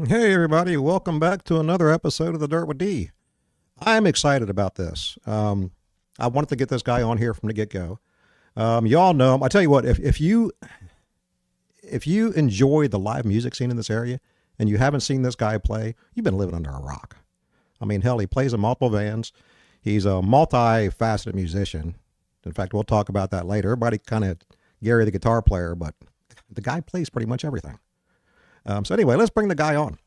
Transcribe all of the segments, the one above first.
Hey, everybody, welcome back to another episode of The Dirt with D. I'm excited about this. I wanted to get this guy on here from the get go. Y'all know him. I tell you what, if you enjoy the live music scene in this area and you haven't seen this guy play, you've been living under a rock. I mean, hell, he plays in multiple bands. He's a multifaceted musician. In fact, we'll talk about that later. Everybody kind of Gary the guitar player, but the guy plays pretty much everything. So anyway, let's bring the guy on.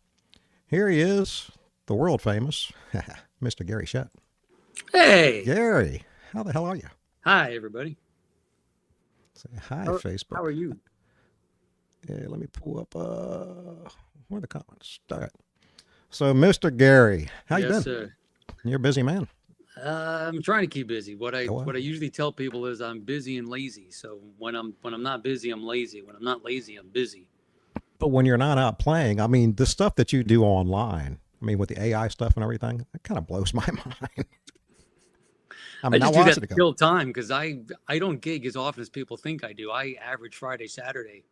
Here he is, the world famous Mr. Gary Schutt. Hey, Gary, how the hell are you? hi everybody. Say hi, How Facebook. are you? Yeah, let me pull up where are the comments. All right. So, Mr. Gary, how you Yes, been? sir. You're a busy man. I'm trying to keep busy. What I Oh, what I well. usually tell people is I'm busy and lazy. So when I'm not busy, I'm lazy. When I'm not lazy, I'm busy. But when you're not out playing, I mean, the stuff that you do online, I mean, with the AI stuff and everything, that kind of blows my mind. I I mean, I just do watched that it to go. kill time because I don't gig as often as people think I do. I average Friday, Saturday,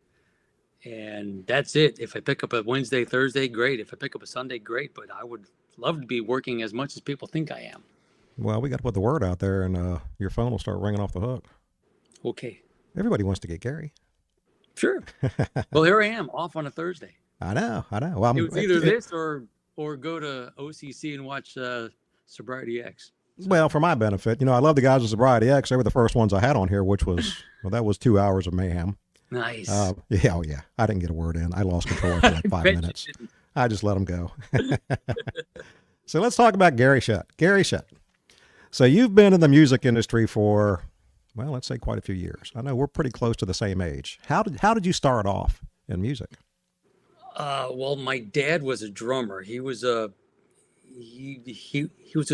and that's it. If I pick up a Wednesday, Thursday, great. If I pick up a Sunday, great. But I would love to be working as much as people think I am. Well, we got to put the word out there, and your phone will start ringing off the hook. Okay, Everybody wants to get Gary. sure. Well, here I am, off on a Thursday. I know, I know. Well, It was either this or go to OCC and watch Sobriety X. So well, for my benefit, I love the guys with Sobriety X. They were the first ones I had on here, which was, well, that was 2 hours of mayhem. nice. Yeah, oh yeah. I didn't get a word in. I lost control after I like five bet you minutes. didn't. I just let them go. So let's talk about Gary Shutt. Gary Shutt. So you've been in the music industry for, well, let's say quite a few years. I know we're pretty close to the same age. How did you start off in music? Well, my dad was a drummer. He was a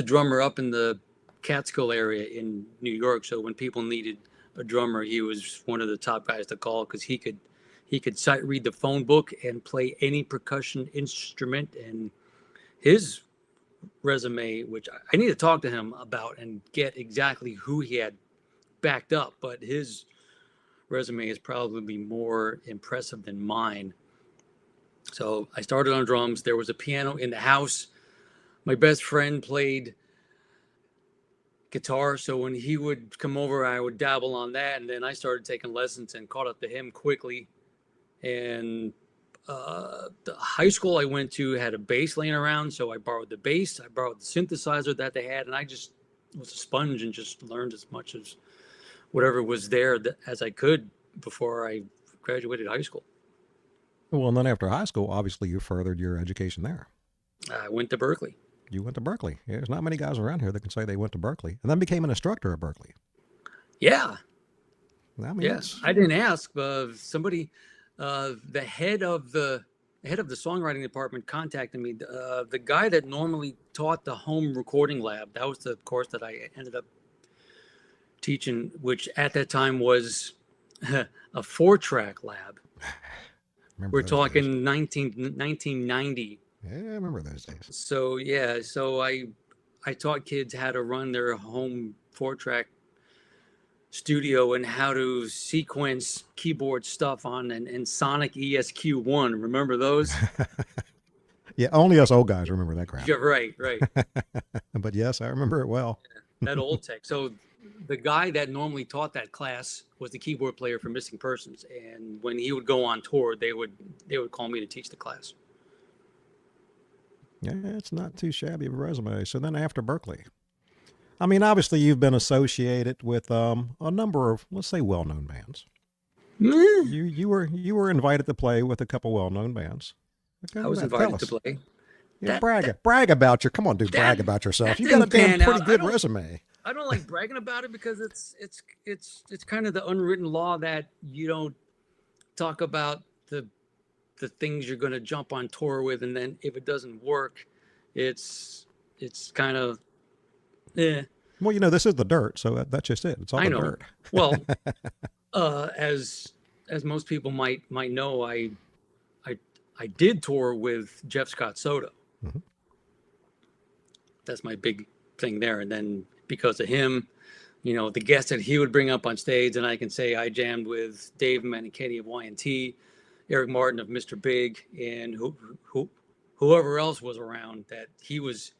drummer up in the Catskill area in New York. So when people needed a drummer, he was one of the top guys to call because he could sight read the phone book and play any percussion instrument. And his resume, which I need to talk to him about and get exactly who he had backed up, but his resume is probably more impressive than mine. So I started on drums. There was a piano in the house. My best friend played guitar, so when he would come over, I would dabble on that, and then I started taking lessons and caught up to him quickly. And the high school I went to had a bass laying around, so I borrowed the bass. I borrowed the synthesizer that they had, and I just was a sponge and just learned as much as whatever was there as I could before I graduated high school. Well, and then after high school, obviously you furthered your education there. I went to Berkeley. You went to Berkeley. Yeah, there's not many guys around here that can say they went to Berkeley and then became an instructor at Berkeley. Yeah, I mean, yeah. that's I didn't ask. Somebody, the head of the songwriting department contacted me. The guy that normally taught the home recording lab. That was the course that I ended up teaching, which at that time was a 4-track lab. remember We're those days. talking 1990. Yeah, I remember those days. So yeah, so I taught kids how to run their home 4-track studio and how to sequence keyboard stuff on and Sonic ESQ1. Remember those? Yeah, only us old guys remember that crap. Yeah, right, right. But yes, I remember it well. That old tech. So the guy that normally taught that class was the keyboard player for Missing Persons, and when he would go on tour, they would call me to teach the class. Yeah, it's not too shabby of a resume. So then after Berkeley, I mean, obviously you've been associated with a number of, let's say, well-known bands. Eh, You were invited to play with a couple well-known bands. I Okay, was tell invited to us. play. Yeah, That that brag about your. Come on, dude, that brag about yourself. that You got a didn't damn pan pretty out. I good don't resume. I don't like bragging about it because it's kind of the unwritten law that you don't talk about the things you're going to jump on tour with, and then if it doesn't work, it's kind of eh. Well, this is the dirt, so that's just it. It's all I the know. dirt. Well, as most people might know, I I did tour with Jeff Scott Soto. Mhm. That's my big thing there, and then because of him, the guests that he would bring up on stage, and I can say I jammed with Dave Meniketti of Y&T, Eric Martin of Mr. Big, and whoever else was around, that he was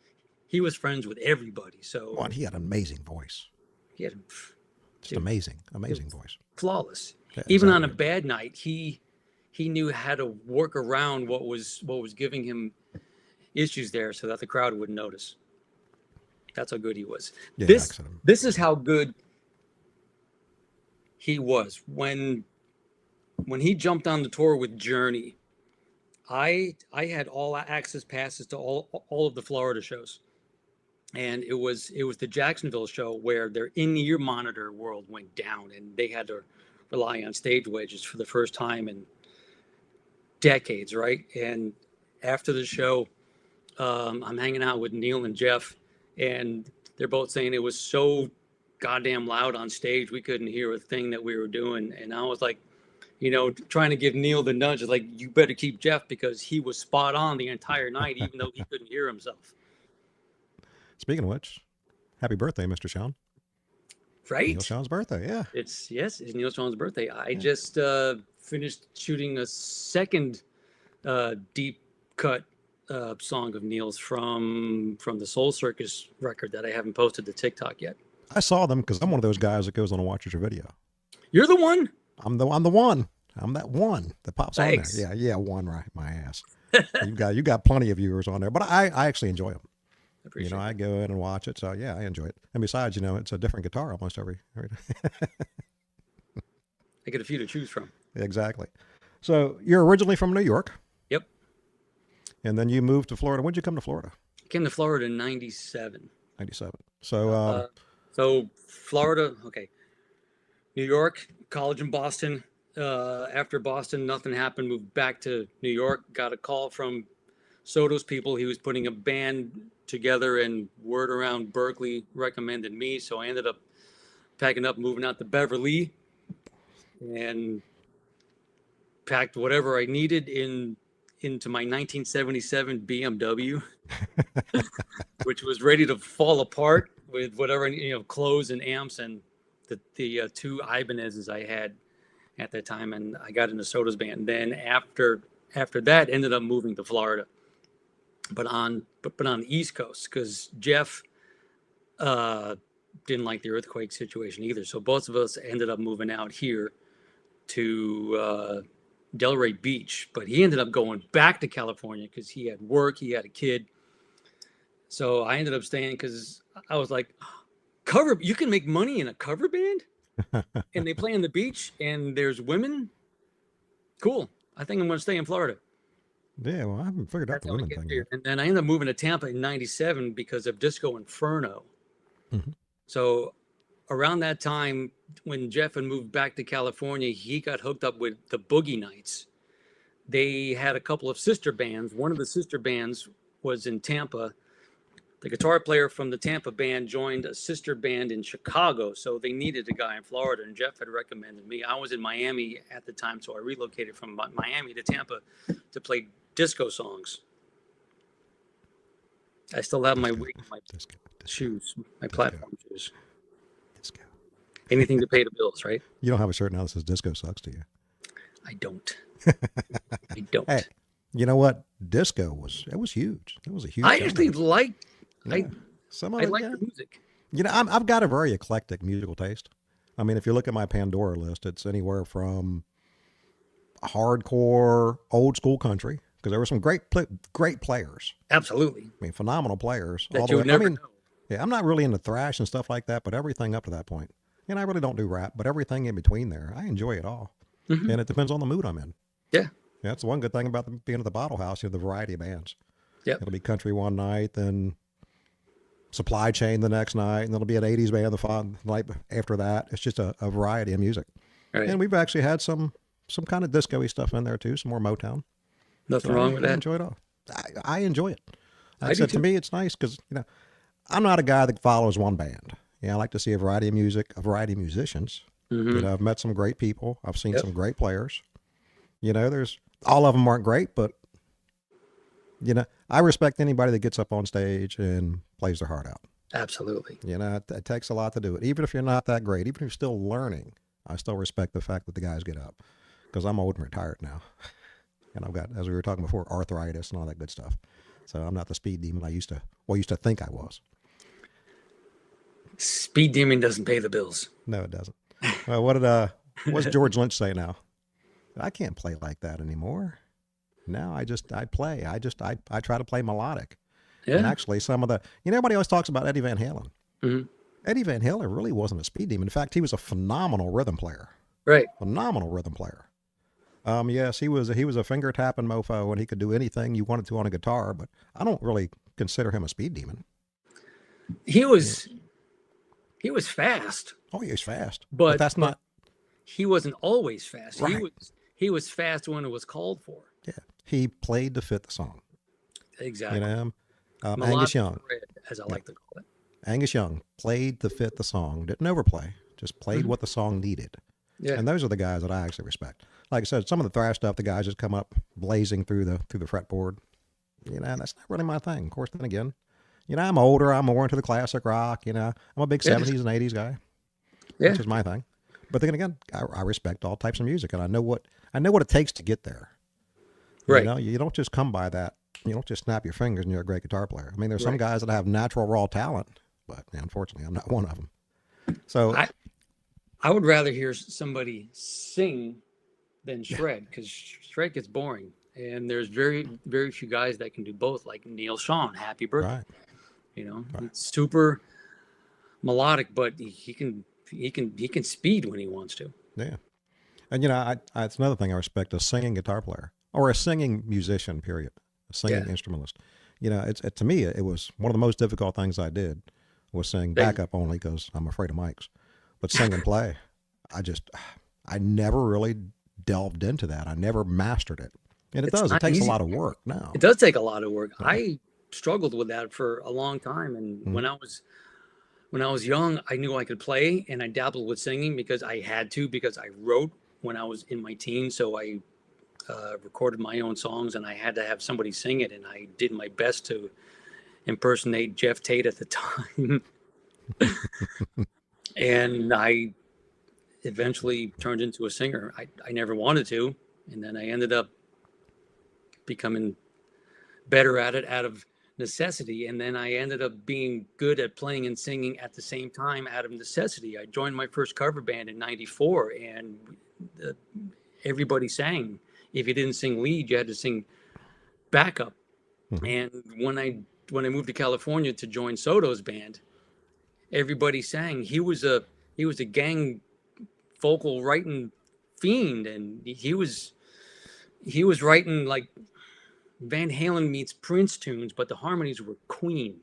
friends with everybody. Well, So and he had an amazing voice. he had, Just dude, amazing, it amazing was voice. flawless. Yeah, Even on a exactly. bad night, he knew how to work around what was giving him issues there, so that the crowd wouldn't notice. That's how good he was. Yeah, This excellent. this is how good he was when he jumped on the tour with Journey. I had all access passes to all of the Florida shows, and it was the Jacksonville show where their in-ear monitor world went down, and they had to rely on stage wedges for the first time in decades, right? And after the show, I'm hanging out with Neil and Jeff, and they're both saying it was so goddamn loud on stage we couldn't hear a thing that we were doing. And I was like, trying to give Neil the nudge, like, you better keep Jeff because he was spot on the entire night, even though he couldn't hear himself. Speaking of which, happy birthday, Mr. Sean. Neil Right? Sean's birthday. Yeah. It's Neil Strong's birthday. I Yeah. just finished shooting a second deep cut song of Neil's from the Soul Circus record that I haven't posted to TikTok yet. I saw them because I'm one of those guys that goes on and watches your video. You're the one. I'm the one. I'm that one that pops Thanks. on there. Yeah, one right my ass. You got plenty of viewers on there, but I actually enjoy them. I appreciate I go in and watch it, so yeah, I enjoy it. And besides, it's a different guitar almost every I get a few to choose from. exactly. So you're originally from New York, Yep. and then you moved to Florida. When'd you come to Florida? I came to Florida in '97. 97. So So Florida, okay. New York, college in Boston. After Boston, nothing happened. Moved back to New York. Got a call from Soto's people. He was putting a band together, and word around Berkeley recommended me. So I ended up packing up, moving out to Beverly, and packed whatever I needed into my 1977 BMW, which was ready to fall apart with whatever clothes and amps and the two Ibanez's I had at that time, and I got into Soda's band. Then after that, ended up moving to Florida, but on the East Coast because Jeff didn't like the earthquake situation either. So both of us ended up moving out here to Delray Beach, but he ended up going back to California because he had work, he had a kid. So I ended up staying because I was like, you can make money in a cover band, and they play on the beach, and there's women. Cool. I think I'm going to stay in Florida. yeah, well, I haven't figured out That's the how I women get thing here. yet. And then I ended up moving to Tampa in '97 because of Disco Inferno. Mhm. So around that time, when Jeff had moved back to California, he got hooked up with the Boogie Nights. They had a couple of sister bands. One of the sister bands was in Tampa. The guitar player from the Tampa band joined a sister band in Chicago, so they needed a guy in Florida, and Jeff had recommended me. I was in Miami at the time, so I relocated from Miami to Tampa to play disco songs. I still have my Disco, wig, my disco, shoes, my disco, platform shoes. disco. Anything to pay the bills, right? You don't have a shirt now that says disco sucks, do you? I don't. I don't. Hey, you know what? Disco was huge. It was a huge. I genre. actually like. Yeah. Some of I it, like yeah. the music. I've got a very eclectic musical taste. I mean, if you look at my Pandora list, it's anywhere from hardcore, old school country, because there were some great players. Absolutely. I mean, phenomenal players. That all the you way. would never I mean, know. yeah, I'm not really into thrash and stuff like that, but everything up to that point. And I really don't do rap, but everything in between there, I enjoy it all. Mhm. And it depends on the mood I'm in. Yeah. That's the one good thing about being at the Bottle House, the variety of bands. Yep. It'll be country one night, then Supply Chain the next night, and it'll be an 80s band the night after that. It's just a variety of music. Right. And we've actually had some kind of disco-y stuff in there too, some more Motown. Nothing So wrong with I that. enjoy it all. I enjoy it. Like I I do said, to too. me, it's nice because, I'm not a guy that follows one band. I like to see a variety of music, a variety of musicians. Mhm. I've met some great people. I've seen Yep. some great players. There's all of them aren't great, but I respect anybody that gets up on stage and plays their heart out. Absolutely. It takes a lot to do it. Even if you're not that great, even if you're still learning, I still respect the fact that the guys get up because I'm old and retired now. and I've got, as we were talking before, arthritis and all that good stuff. So I'm not the speed demon I used to think I was. Speed demon doesn't pay the bills. No, it doesn't. Well, what's George Lynch say now? I can't play like that anymore. No, I play. I try to play melodic. And Yeah. actually, some of the, everybody always talks about Eddie Van Halen. Hmm. Eddie Van Halen really wasn't a speed demon. In fact, he was a phenomenal rhythm player. Right. Phenomenal rhythm player. Yes, he was a finger tapping mofo, and he could do anything you wanted to on a guitar. But I don't really consider him a speed demon. He Yeah. was he was fast, Oh, he was fast, but but that's not he wasn't always fast. right. He was fast when it was called for. Yeah, he played to fit the song. You Exactly. know, Angus Melodic Young. thread, as I Yeah, like to call it. Angus Young played to fit the song. Didn't overplay. Just played Hmm. what the song needed. Yeah. And those are the guys that I actually respect. Like I said, some of the thrash stuff, the guys just come up blazing through the fretboard. That's not really my thing. Of course, then again, I'm older. I'm more into the classic rock. I'm a big Yeah. 70s and 80s guy, Yeah. which is my thing. But then again, I respect all types of music, and I know what it takes to get there. Right. You don't just come by that. You don't just snap your fingers and you're a great guitar player. I mean, there's some Right. guys that have natural raw talent, but unfortunately, I'm not one of them. So, I I would rather hear somebody sing than yeah, shred because shred gets boring. And there's very few guys that can do both, like Neil Sean. Happy birthday. right, right, It's super melodic, but he can speed when he wants to. yeah. And it's another thing I respect: a singing guitar player or a singing musician. Period. A singing Yeah. instrumentalist. To me, it was one of the most difficult things I did was sing They, backup only because I'm afraid of mics. But sing and play, I just, I never really delved into that. I never mastered it, and it it's does. It not takes a easy. lot of work now. It does take a lot of work. Yeah. I struggled with that for a long time, and Mhm. when I was young, I knew I could play, and I dabbled with singing because I had to because I wrote when I was in my teens. So I recorded my own songs, and I had to have somebody sing it, and I did my best to impersonate Jeff Tate at the time, and I eventually turned into a singer. I never wanted to, and then I ended up becoming better at it out of necessity. And then I ended up being good at playing and singing at the same time out of necessity. I joined my first cover band in '94, and uh, everybody sang. If you didn't sing lead, you had to sing backup. Mhm. And when I moved to California to join Soto's band, everybody sang. He was a gang vocal writing fiend, and he was writing like Van Halen meets Prince tunes, but the harmonies were Queen.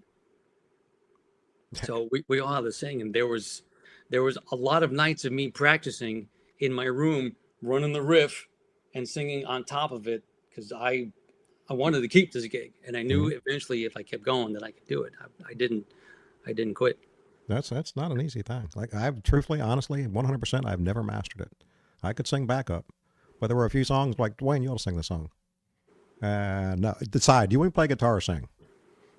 So we all had to sing, and there was a lot of nights of me practicing in my room, running the riff and singing on top of it because I wanted to keep this gig, and I knew Mhm. eventually if I kept going that I could do it. I didn't quit. That's not an easy thing. Like I've truthfully, honestly, 100%, I've never mastered it. I could sing backup, but there were a few songs like Dwayne, you ought to sing the song. No, decide. Do you want to play guitar or sing?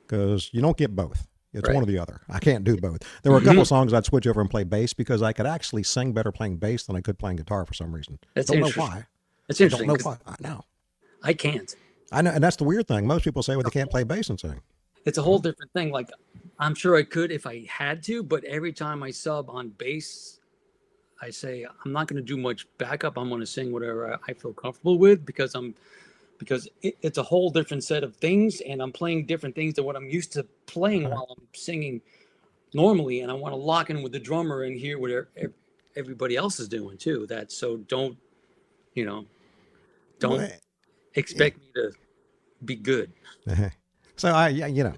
Because you don't get both. It's one Right. or the other. I can't do both. There were a couple Hmm. of songs I'd switch over and play bass because I could actually sing better playing bass than I could playing guitar for some reason. That's Don't know interesting. why. That's I don't interesting know because why. I know. I can't. I know, and that's the weird thing. Most people say, well, they can't play bass and sing. It's a whole different thing. Like I'm sure I could if I had to, but every time I sub on bass, I say I'm not going to do much backup. I'm going to sing whatever I feel comfortable with because it's a whole different set of things, and I'm playing different things than what I'm used to playing Right. while I'm singing normally, and I want to lock in with the drummer and hear what everybody else is doing too. That's so you know don't Well, yeah. expect me to be good. So yeah,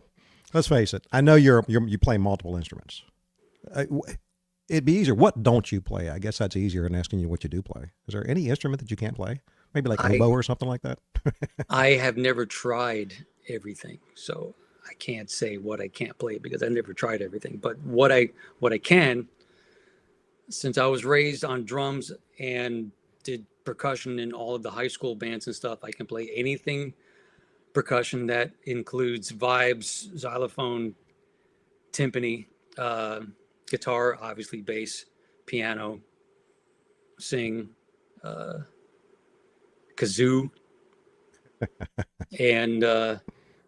let's face it. I know you play multiple instruments. It'd be easier. What don't you play? I guess that's easier than asking you what you do play. Is there any instrument that you can't play? Maybe like I oboe or something like that. I have never tried everything, so I can't say what I can't play because I've never tried everything. But what I can, since I was raised on drums and did percussion in all of the high school bands and stuff, I can play anything percussion that includes vibes, xylophone, timpani, uh, guitar, obviously bass, piano, sing, uh, kazoo, and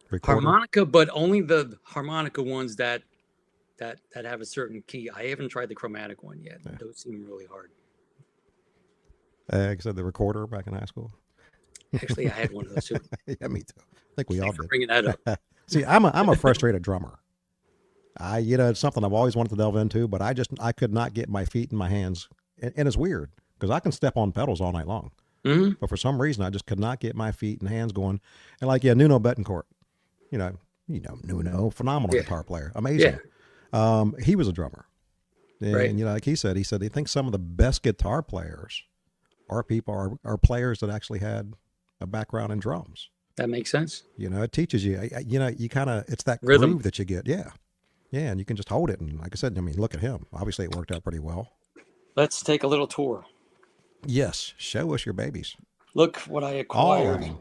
Recorder. harmonica, but only the harmonica ones that have a certain key. I haven't tried the chromatic one yet. Yeah. Those seem really hard. Like I said, the recorder back in high school. Actually, I had one of those too. Yeah, me too. I think we all Thanks for did. bringing that up. See, I'm a frustrated drummer. It's something I've always wanted to delve into, but I could not get my feet and my hands, and it's weird because I can step on pedals all night long, Hmm. but for some reason I just could not get my feet and hands going. And like, yeah, Nuno Betancourt, you know, Nuno, phenomenal Yeah, guitar player, yeah, amazing. He was a drummer, right. and like he said he thinks some of the best guitar players are players that actually had a background in drums. That makes sense. It teaches you, you kind of, it's that Rhythm. groove that you get. Yeah. Yeah. And you can just hold it. And like I said, I mean, look at him. Obviously, it worked out pretty well. Let's take a little tour. Yes. Show us your babies. Look what I All of acquired them.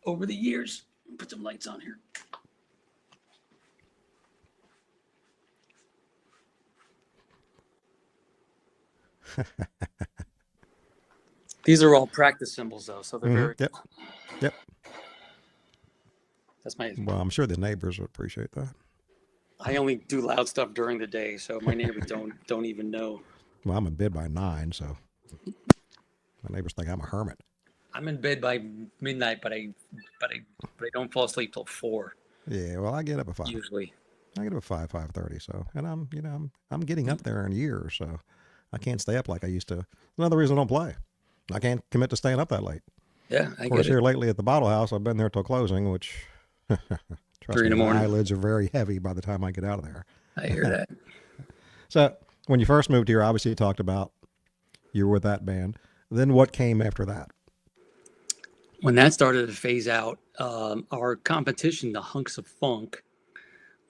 over the years. Put some lights on here. These are all practice cymbals, though, so they're very. Yep. Yep. That's my. Well, I'm sure the neighbors would appreciate that. I only do loud stuff during the day, so my neighbors don't even know. Well, I'm in bed by 9, so my neighbors think I'm a hermit. I'm in bed by midnight, but I don't fall asleep till 4 Yeah. Well, I get up at 5. usually. I get up at 5:30. So, and I'm getting up there in years. So I can't stay up like I used to. Another reason I don't play. I can't commit to staying up that late. Yeah, I Of course, get it. here lately at the bottle house, I've been there till closing, which, trust 3 in me, the my morning. eyelids are very heavy by the time I get out of there. I hear that. So, when you first moved here, obviously you talked about you were with that band. Then what came after that? When that started to phase out, our competition, the Hunks of Funk,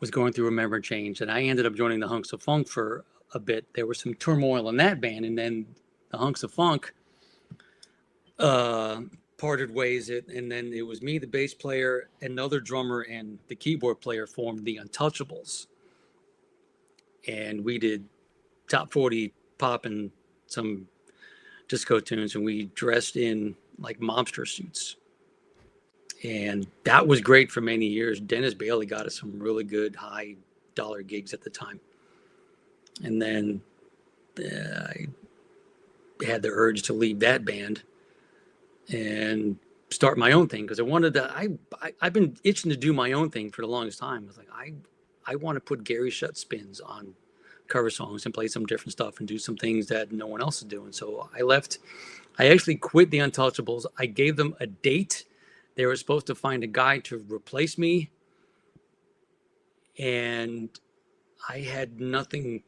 was going through a member change, and I ended up joining the Hunks of Funk for a bit. There was some turmoil in that band, and then the Hunks of Funk parted ways. And then it was me, the bass player, another drummer, and the keyboard player formed the Untouchables, and we did top 40 pop and some disco tunes, and we dressed in like mobster suits. And that was great for many years. Dennis Bailey got us some really good high dollar gigs at the time. And then I had the urge to leave that band and start my own thing because I wanted to. I've been itching to do my own thing for the longest time. I was like, I want to put Gary Schutt spins on cover songs and play some different stuff and do some things that no one else is doing. So I left. I actually quit the Untouchables. I gave them a date. They were supposed to find a guy to replace me, and I had nothing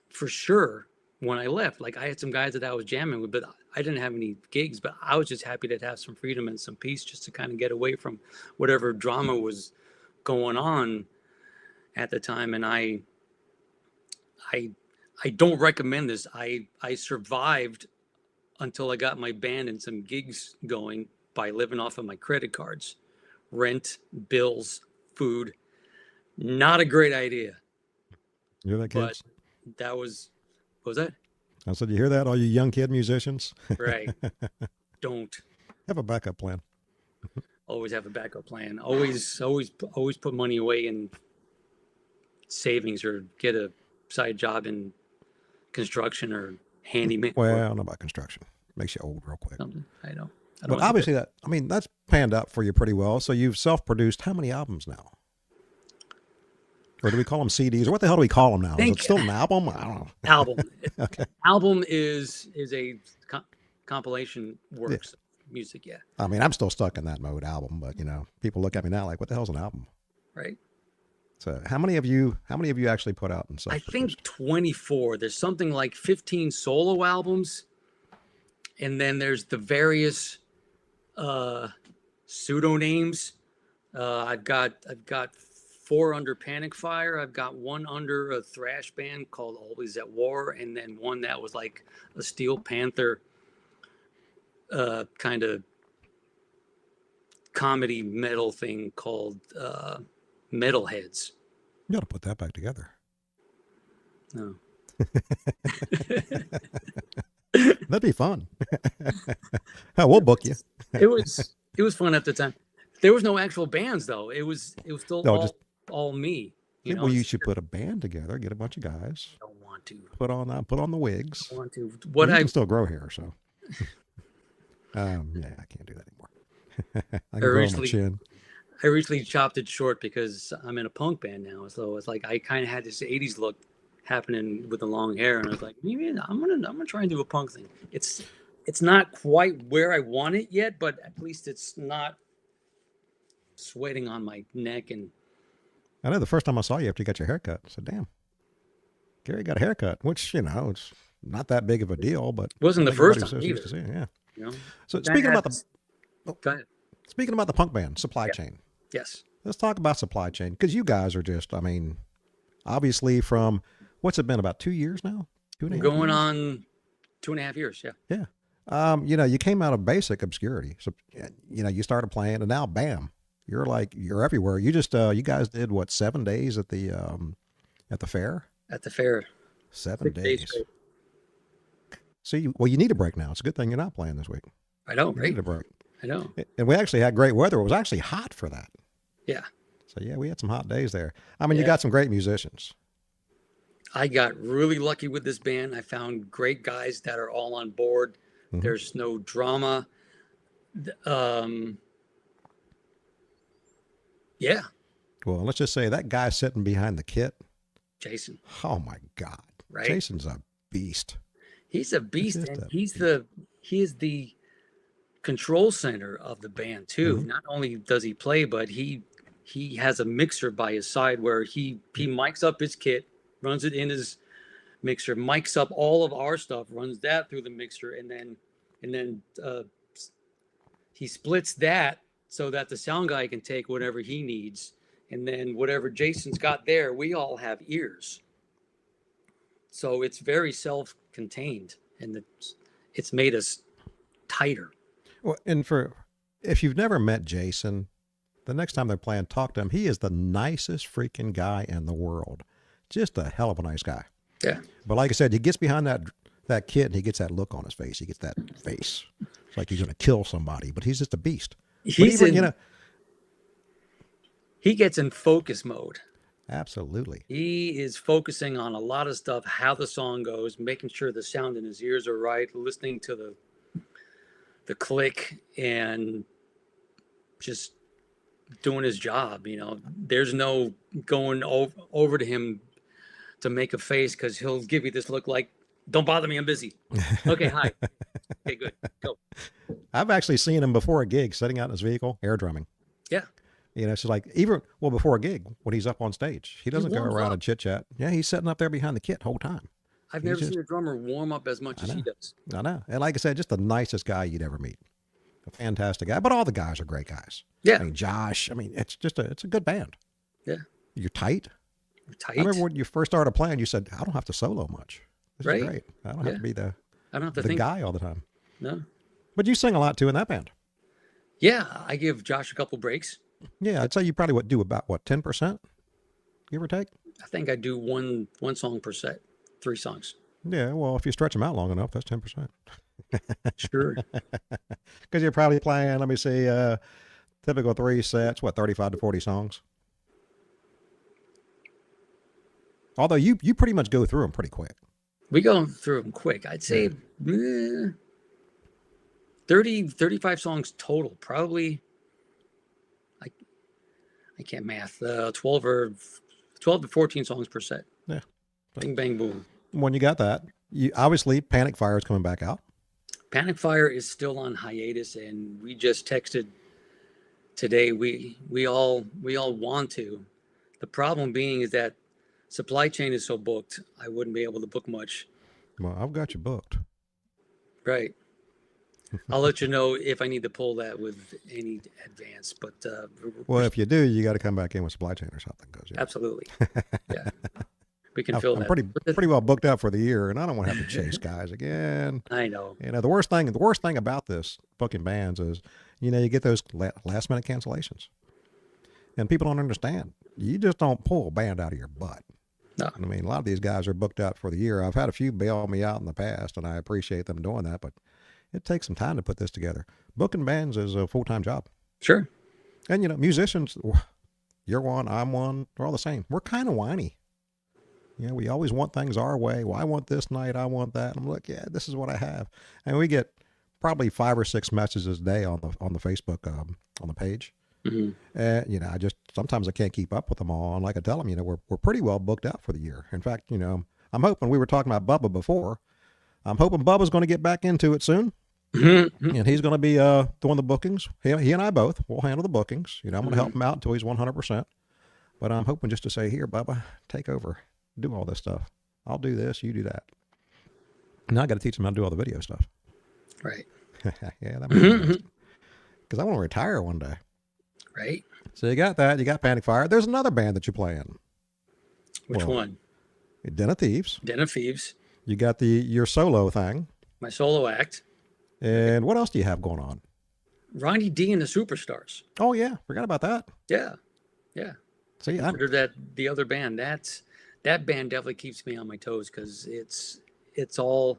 for sure when I left. Like I had some guys that I was jamming with, but I didn't have any gigs. But I was just happy to have some freedom and some peace, just to kind of get away from whatever drama was going on at the time. And I don't recommend this. I survived until I got my band and some gigs going by living off of my credit cards, rent, bills, food. Not a great idea, You hear that, but kids? that was, what was that? I said, you hear that, all you young kid musicians? Right. Don't Have a backup plan. always have a backup plan. Always put money away in savings or get a side job in construction or handyman Well, I or don't know about construction. Makes you old real quick. something. I don't But do obviously that. that's panned out for you pretty well. So you've self-produced how many albums now? Or do we call them CDs? Or what the hell do we call them now? Is it still an album? I don't know. Album. Okay. Album is a compilation works of music. Yeah. I mean, I'm still stuck in that mode, album, but people look at me now like, what the hell's an album? Right. So how many of you actually put out and I self-produced? think 24. There's something like 15 solo albums, and then there's the various pseudonames. I've got 4 under Panic Fire. I've got 1 under a thrash band called Always at War, and then 1 that was like a Steel Panther kind of comedy metal thing called Metalheads. You got to put that back together. No. That'd be fun. We'll book you. It was it was fun at the time. There was no actual bands though. It was still No, just all me. You know, well, you should put a band together, get a bunch of guys, I don't want to. put on the wigs. I want to. Well, What you I can still grow hair, so yeah, I can't do that anymore. I I can grow on my recently chin. I recently chopped it short because I'm in a punk band now. So it's like I kind of had this '80s look happening with the long hair, and I was like, maybe I'm gonna try and do a punk thing. It's not quite where I want it yet, but at least it's not sweating on my neck. And I know the first time I saw you after you got your haircut, I said, "Damn, Gary got a haircut," which it's not that big of a deal, but it wasn't I the think first everybody was time so used to either. seeing it. Yeah. You know, So Kinda had this- go ahead. speaking about the punk band supply Yeah. chain, Yes, let's talk about supply chain because you guys are just, I mean, obviously from what's it been about 2 years now, two and a half going years? on 2.5 years. Yeah, Yeah. You came out of basic obscurity. So, you started playing and now bam, you're everywhere. You just, you guys did what, 7 days at the fair? at the fair, 6 days days. straight. So you need a break now. It's a good thing you're not playing this week. I know, You right? need a break. I know. And we actually had great weather. It was actually hot for that. Yeah, So yeah, we had some hot days there. I mean, you Yeah. got some great musicians. I got really lucky with this band. I found great guys that are all on board. Mhm. There's no drama. Yeah, Well, let's just say that guy sitting behind the kit. Jason, Oh my God, right? Jason's a beast. He's a beast, just and a he is the control center of the band too. Mhm. Not only does he play, but he has a mixer by his side where he mics up his kit, runs it in his mixer, mics up all of our stuff, runs that through the mixer, and then he splits that so that the sound guy can take whatever he needs, and then whatever Jason's got there, we all have ears, so it's very self-contained, and it's made us tighter. Well, and if you've never met Jason, the next time they're playing, talk to him. He is the nicest freaking guy in the world. Just a hell of a nice guy. Yeah, But like I said, he gets behind that kid and he gets that look on his face. He gets that face. It's like he's going to kill somebody, but he's just a beast. But he's even, in. He gets in focus mode. absolutely. He is focusing on a lot of stuff, how the song goes, making sure the sound in his ears are right, listening to the click, and just doing his job. There's no going over to him to make a face, because he'll give you this look like, don't bother me, I'm busy. Okay, hi. Okay, good, go. I've actually seen him before a gig sitting out in his vehicle, air drumming. Yeah, It's like before a gig, when he's up on stage, he doesn't go warms around up. and chit chat. Yeah, he's sitting up there behind the kit the whole time. I've He's never just- seen a drummer warm up as much I as he know. does. I know. And like I said, just the nicest guy you'd ever meet. A fantastic guy. But all the guys are great guys. Yeah, I mean, Josh, it's it's a good band. yeah, You're tight. tight. I remember when you first started playing, you said, I don't have to solo much. This Right. is great. I don't have Yeah. to be the I don't have to the think. guy all the time. No. But you sing a lot too in that band. Yeah, I give Josh a couple breaks. Yeah, I'd say you probably would do about 10%, give or take. I think I do one song per set, 3 songs. Yeah, well, if you stretch them out long enough, that's 10%. Sure. Because you're probably playing, let me see, typical 3 sets, 35 to 40 songs. Although you pretty much go through them pretty quick. We go through them quick. I'd say 35 songs total. Probably, I can't math. 12 to 14 songs per set. Yeah. Bing, bang, boom. When you got that, you obviously Panic Fire is coming back out. Panic Fire is still on hiatus, and we just texted today. We all want to. The problem being is that supply chain is so booked. I wouldn't be able to book much. Well, I've got you booked. Right. I'll let you know if I need to pull that with any advance. But Well, if you do, you got to come back in with supply chain or something. absolutely, yeah, we can I'm fill that. pretty well booked out for the year, and I don't want to have to chase guys again. I know. The worst thing about this booking bands is, you get those last minute cancellations, and people don't understand. You just don't pull a band out of your butt. No. I mean, a lot of these guys are booked out for the year. I've had a few bail me out in the past, and I appreciate them doing that. But It takes some time to put this together. Booking bands is a full-time job. Sure. And, musicians, you're one, I'm one, we're all the same. We're kind of whiny. We always want things our way. Well, I want this night, I want that. I'm like, yeah, this is what I have. And we get probably 5 or 6 messages a day on the Facebook, on the page. Mm-hmm. And, sometimes I can't keep up with them all. And like I tell them, we're pretty well booked out for the year. In fact, I'm hoping, we were talking about Bubba before. I'm hoping Bubba's going to get back into it soon. Mm-hmm. And he's going to be doing the bookings. He and I both will handle the bookings. I'm going to help him out until he's 100%. But I'm hoping just to say, here, Bubba, take over. Do all this stuff. I'll do this. You do that. Now I got to teach him how to do all the video stuff. Right. Yeah, that makes sense. Because I want to retire one day. Right. So you got that. You got Panic Fire. There's another band that you play in. Which one? Den of Thieves. Den of Thieves. You got your solo thing. My solo act. And what else do you have going on? Ronnie D and the Superstars. Oh, yeah. Forgot about that. Yeah. Yeah. See, Under that, the other band, that band definitely keeps me on my toes because it's all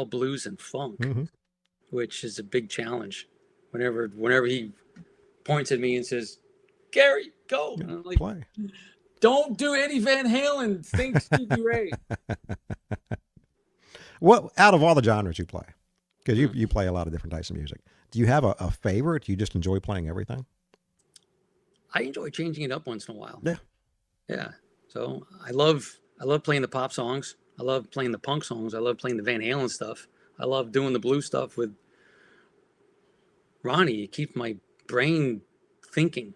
blues and funk, which is a big challenge. Whenever he points at me and says, "Gary, go," and I'm like, play. "Don't do Eddie Van Halen. Think Stevie Ray." What out of all the genres you play? Because you play a lot of different types of music. Do you have a favorite? Do you just enjoy playing everything? I enjoy changing it up once in a while. Yeah. Yeah. So I love playing the pop songs. I love playing the punk songs. I love playing the Van Halen stuff. I love doing the blues stuff with Ronnie. It keeps my brain thinking.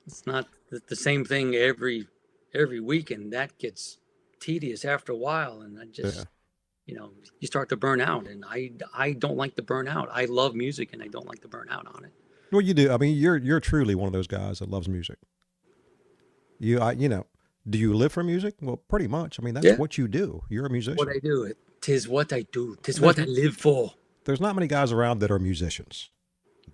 It's not the same thing every weekend. That gets tedious after a while, and I just you start to burn out, and I don't like to burn out. I love music, and I don't like to burn out on it. Well, you do. I mean, you're truly one of those guys that loves music. Do you live for music? Well, pretty much. I mean, that's what you do. You're a musician. What I do. Tis what I do. Tis what I live for. There's not many guys around that are musicians.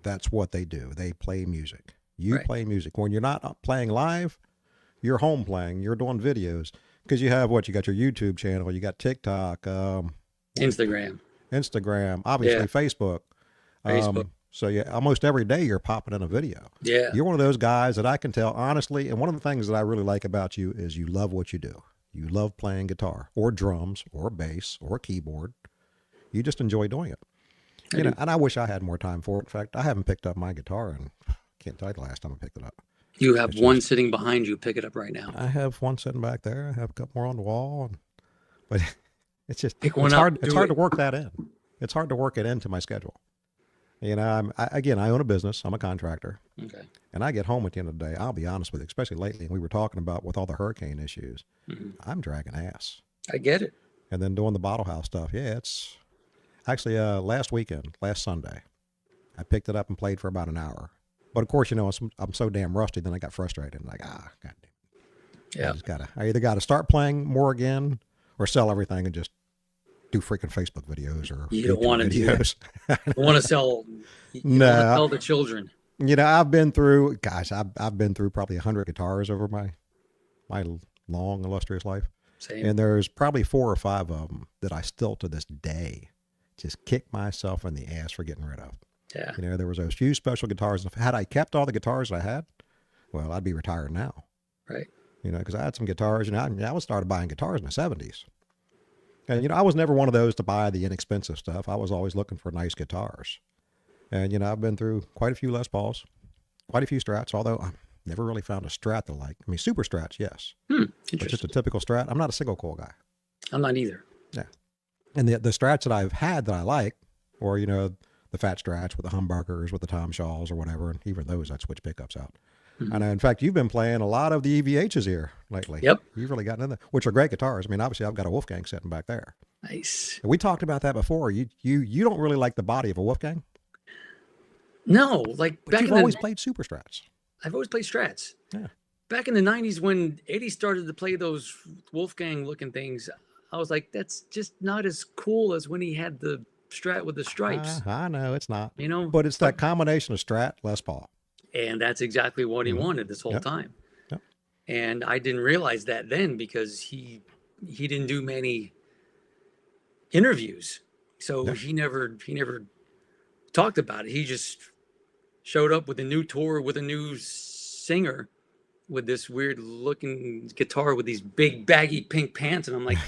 That's what they do. They play music. You play music. When you're not playing live, you're home playing. You're doing videos. Because you have you got your YouTube channel. You got TikTok. Instagram, obviously Facebook. So almost every day you're popping in a video. Yeah. You're one of those guys that I can tell honestly, and one of the things that I really like about you is you love what you do. You love playing guitar or drums or bass or keyboard. You just enjoy doing it. And I wish I had more time for it. In fact, I haven't picked up my guitar and can't tell you the last time I picked it up. You have one sitting behind you. Pick it up right now. I have one sitting back there. I have a couple more on the wall, but it's just pick one it's up, hard. It's hard to work that in. It's hard to work it into my schedule. I own a business. I'm a contractor. Okay. And I get home at the end of the day. I'll be honest with you, especially lately. We were talking about with all the hurricane issues. I'm dragging ass. I get it. And then doing the bottle house stuff. Yeah, it's actually last Sunday, I picked it up and played for about an hour. But of course, I'm so damn rusty. Then I got frustrated. Like, God damn. Yeah. I either got to start playing more again or sell everything and just do freaking Facebook videos or you don't want to do videos. You want to sell. Sell the children. I've been through, I've been through probably 100 guitars over my long illustrious life. Same. And there's probably 4 or 5 of them that I still to this day just kick myself in the ass for getting rid of. Yeah. There was those few special guitars. Had I kept all the guitars I had, well, I'd be retired now. Right. Because I had some guitars, and I was started buying guitars in the 70s. And, I was never one of those to buy the inexpensive stuff. I was always looking for nice guitars. And, I've been through quite a few Les Pauls, quite a few Strats, although I never really found a Strat that I like. I mean, super Strats, yes. But just a typical Strat. I'm not a single coil guy. I'm not either. Yeah. And the Strats that I've had that I like, or, the fat Strats with the humbuckers, with the Tom Shaws or whatever, and even those I'd switch pickups out. And in fact, you've been playing a lot of the EVHs here lately. Yep. You've really gotten in there, which are great guitars. I mean, obviously I've got a Wolfgang sitting back there. Nice. We talked about that before. You don't really like the body of a Wolfgang? No, like but back you've in always played super Strats. I've always played Strats. Yeah. Back in the 90s when Eddie started to play those Wolfgang looking things, I was like, that's just not as cool as when he had the Strat with the stripes. I know it's not. You know, but it's that combination of Strat, Les Paul. And that's exactly what he wanted this whole time. Yep. And I didn't realize that then because he didn't do many interviews So Yeah. he never talked about it. He just showed up with a new tour with a new singer with this weird looking guitar with these big baggy pink pants, and I'm like,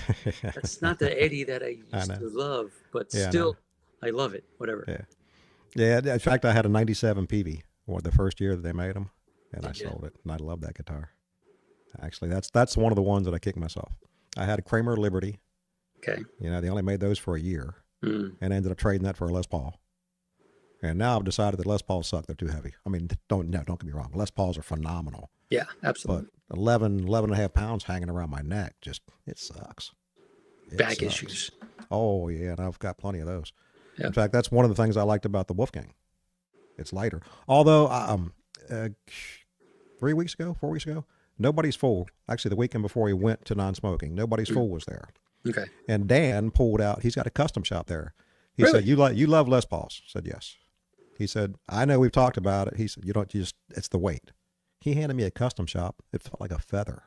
that's not the Eddie that I I used know. to love, but Yeah, I know. still, I love it. Whatever. Yeah. Yeah. In fact, I had a '97 PV, the first year that they made them, and I Did you? sold it, and I love that guitar. Actually, that's one of the ones that I kicked myself. I had a Kramer Liberty. Okay. They only made those for a year, Mm. and ended up trading that for a Les Paul. And now I've decided that Les Pauls suck. They're too heavy. I mean, don't get me wrong. Les Pauls are phenomenal, Yeah, but absolutely. 11 and a half pounds hanging around my neck, it sucks. It Back sucks. issues. Oh yeah, and I've got plenty of those. Yeah. In fact, that's one of the things I liked about the Wolfgang. It's lighter. Although, uh, 3 weeks ago, 4 weeks ago, Nobody's Fool. Actually, the weekend before he went to non-smoking, Nobody's Fool was there, Okay. and Dan pulled out. He's got a custom shop there. He said, Really? you love Les Pauls?" I said, "Yes." He said, "I know we've talked about it." He said, "You just it's the weight." He handed me a custom shop. It felt like a feather.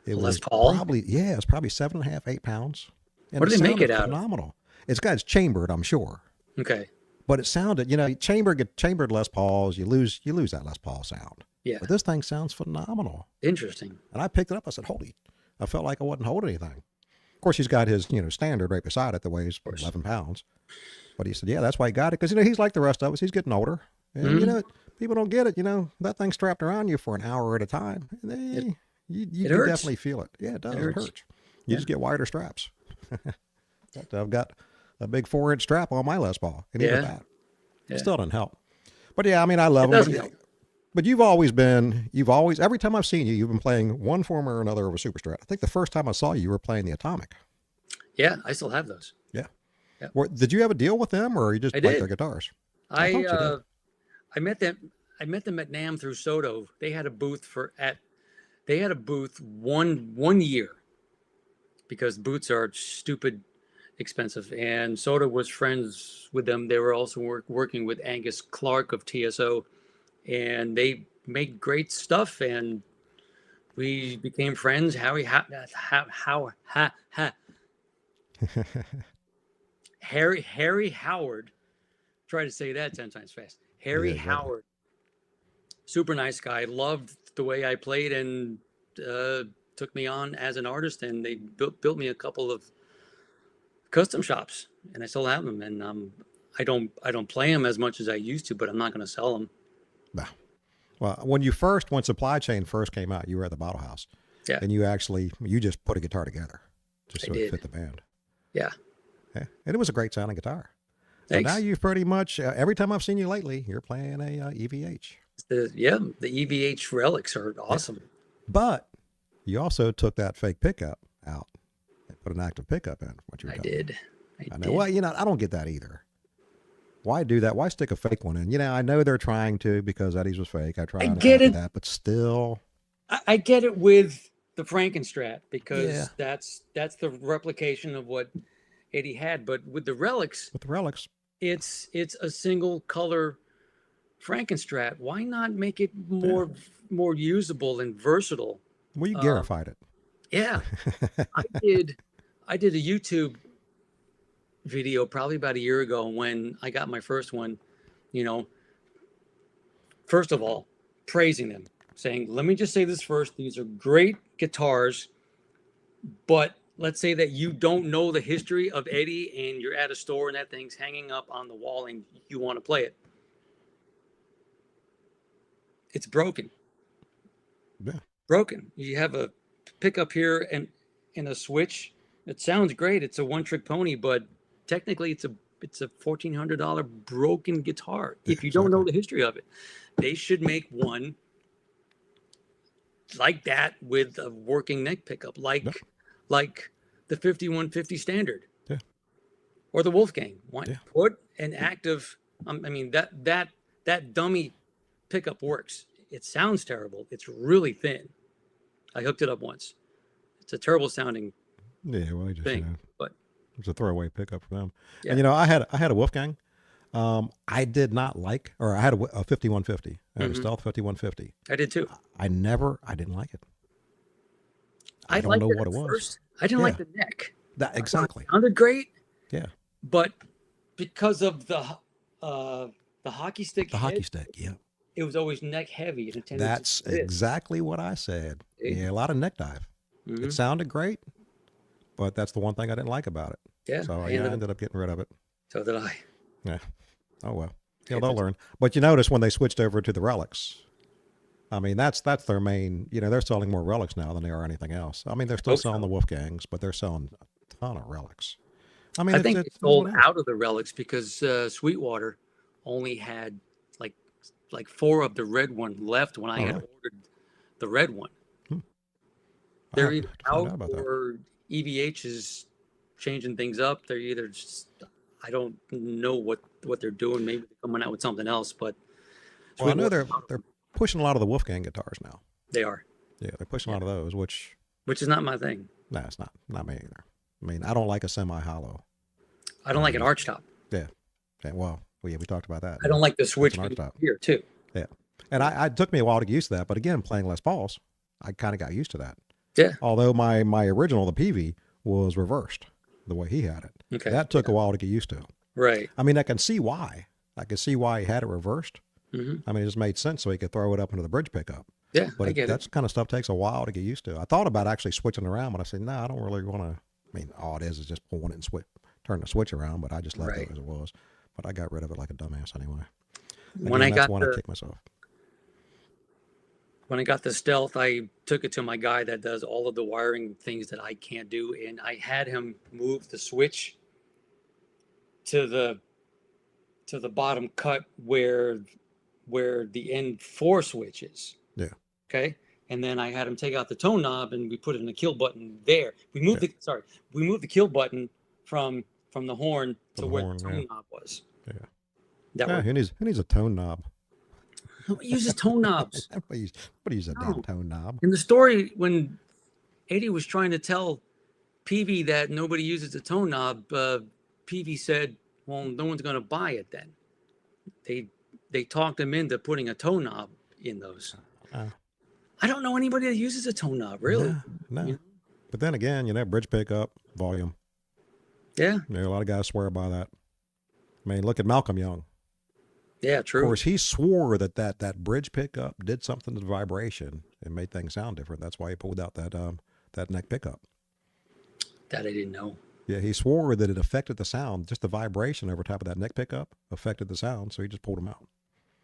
It Les was Paul. it's probably 7.5, 8 pounds, and What it do they make it sounded out of? phenomenal. It's chambered, I'm sure, Okay. but it sounded, chambered Les Pauls. You lose that Les Paul sound. Yeah. But this thing sounds phenomenal. Interesting. And I picked it up. I said, "Holy!" I felt like I wasn't holding anything. Of course, he's got his standard right beside it that weighs Of course. 11 pounds. But he said, "Yeah, that's why he got it, because he's like the rest of us. He's getting older, and Mhm. people don't get it. That thing's strapped around you for an hour at a time. And It, you it can hurts. definitely feel it. Yeah, it does. It It hurts. hurts. You just get wider straps. I've got a big 4-inch strap on my Les Paul, and even Yeah. that Yeah. still doesn't help. But yeah, I mean, I It love them. doesn't help. But every time I've seen you, you've been playing one form or another of a Super Strat. I think the first time I saw you, you were playing the Atomic. Yeah, I still have those. Yeah. Yeah. Did you have a deal with them, or you I just like their did. guitars? I I thought you did. I met them. I met them at NAMM through Soto. They had a booth They had a booth one year because booths are stupid expensive, and Soto was friends with them. They were also working with Angus Clark of TSO, and they made great stuff. And we became friends. Harry Howard. Try to say that 10 times fast. Yeah, Harry exactly. Howard, super nice guy, loved the way I played, and took me on as an artist. And they built me a couple of custom shops, and I still have them. And I don't play them as much as I used to, but I'm not going to sell them. Nah. Well, when Supply Chain first came out, you were at the Bottle House, Yeah, and you just put a guitar together just I so it did. fit the band. Yeah, Yeah, and it was a great sounding guitar. But now thanks. you've pretty much every time I've seen you lately, you're playing a EVH. The EVH relics are Yeah, awesome. but you also took that fake pickup out and put an active pickup in. What you were I telling me. did. I I know. did. Well, I don't get that either. Why do that? Why stick a fake one in? I know they're trying to, because Eddie's was fake. I try I to get copy it. that, but still, I get it with the Frankenstrat yeah. because that's the replication of what Eddie had. But with the relics, With the relics, it's a single color Frankenstrat. Why not make it yeah. more usable and versatile? Well, you Um, garified it. yeah, I did. I did a YouTube video probably about a year ago when I got my first one. You know, first of all, praising them, saying, "Let me just say this first: these are great guitars, but." Let's say that you don't know the history of Eddie and you're at a store and that thing's hanging up on the wall and you want to play it. It's broken. Yeah. Broken. You have a pickup here and a switch. It sounds great. It's a one-trick pony, but technically it's a $1,400 broken guitar. Yeah, If you don't know exactly. the history of it, they should make one like that with a working neck pickup, Yeah. like the 5150 standard Yeah. or the Wolfgang. Why Yeah. put an active? I mean that dummy pickup works. It sounds terrible. It's really thin. I hooked it up once. It's a terrible sounding Yeah. Well, thing, but it's a throwaway pickup for them. And yeah. I had a Wolfgang. I did not like, or I had a 5150. I had a Hmm. Stealth 5150. I did too. I didn't like it. I I don't liked know it what at it was. first. I didn't like Yeah. the neck. That I thought it exactly. sounded great, Yeah. but because of uh, the hockey stick The hockey head, stick. Yeah. it was always neck heavy and it tended to That's this. exactly what I said. Yeah, a lot of neck dive. It Mm-hmm. sounded great, but that's the one thing I didn't like about it. Yeah, So I yeah, I ended up. ended up getting rid of it. So did I. Yeah. Oh well. Yeah, If they'll it's learn. But you notice when they switched over to the relics. I mean, that's their main. You know, they're selling more relics now than they are anything else. I mean, they're still hope selling the so. Wolfgangs, but they're selling a ton of relics. I mean, I it's think they it's, it's what sold it is. out of the relics because Sweetwater only had like four of the red one left when I Oh had really? ordered the red one. Hmm. I They're have to, either have to find out out about that. or EVH is changing things up. They're either just, I don't know what they're doing. Maybe they're coming out with something else, but Well, I know Sweetwater, they're pushing a lot of the Wolfgang guitars now. they are. Yeah, they're pushing a Yeah, lot of those, which which is not my thing. no, it's not me either. I mean, I don't like a semi hollow. I I don't like mean, an just arch top. yeah. Okay, well, yeah, we talked about that. I Yeah, don't like the that's an switch arch being top. here too. Yeah, and I it took me a while to get used to that, but again, playing Les Pauls, I kind of got used to that. Yeah. Although my original, the PV, was reversed the way he had it. Okay. That took Yeah. a while to get used to. Right. I mean, I can see why. I can see why he had it reversed. Hmm. I mean, it just made sense so he could throw it up into the bridge pickup. Yeah, But I get it. that's kind of stuff takes a while to get used to. I thought about actually switching around, but I said, no, I don't really want to. I mean, all it is just pulling it and turn the switch around, but I just left Right. it as it was. But I got rid of it like a dumbass anyway. When Again, I that's got one I the kicked myself. when I got the Stealth, I took it to my guy that does all of the wiring things that I can't do, and I had him move the switch to the bottom cut where the N4 switch is. Yeah. Okay. And then I had him take out the tone knob and we put it in the kill button there. Yeah. We moved the kill button from the horn From to the where the horn. Yeah. tone knob was. Yeah. That Yeah. worked. Who needs a tone knob? Nobody uses tone knobs. Nobody uses a damn No. tone knob. In the story, when Eddie was trying to tell Peavy that nobody uses the tone knob, Peavy said, "Well, no one's going to buy it then." They they talked him into putting a tone knob in those. Uh, I don't know anybody that uses a tone knob, really. no, You no. know? But then again, bridge pickup, volume. Yeah, A lot of guys swear by that. I mean, look at Malcolm Young. yeah, Of true. course, he swore that bridge pickup did something to the vibration and made things sound different. That's why he pulled out that neck pickup. That I didn't know. Yeah, he swore that it affected the sound. Just the vibration over top of that neck pickup affected the sound, so he just pulled them out.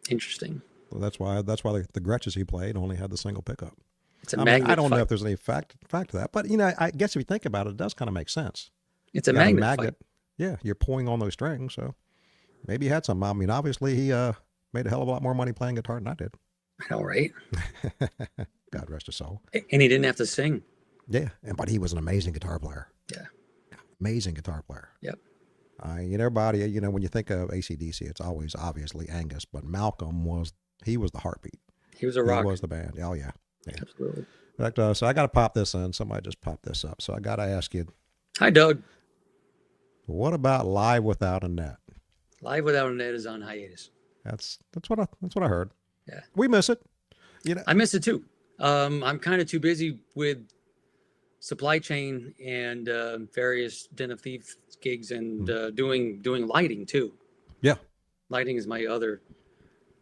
Interesting. So that's why the Gretches he played only had the single pickup. It's a I mean, I magnet don't know fight. if there's any fact to that, but I guess if you think about it, it does kind of make sense. It's a You got magnet fight. Yeah, you're pulling on those strings, so maybe he had some. I mean, obviously he made a hell of a lot more money playing guitar than I did. I know, right? God rest his soul. And he didn't have to sing. Yeah, but he was an amazing guitar player. Yeah. Amazing guitar player. Yep. Everybody, when you think of AC/DC, it's always obviously Angus, but Malcolm was the heartbeat. He was a He rock. was the band. Oh yeah. Absolutely. In fact, so I got to pop this in. Somebody just popped this up, so I got to ask you, Hi, Doug. what about Live Without a Net? Live Without a Net is on hiatus. That's what I heard. Yeah. We miss it. I miss it too. I'm kind of too busy with supply chain and various Den of Thieves gigs and doing lighting too. Yeah. Lighting is my other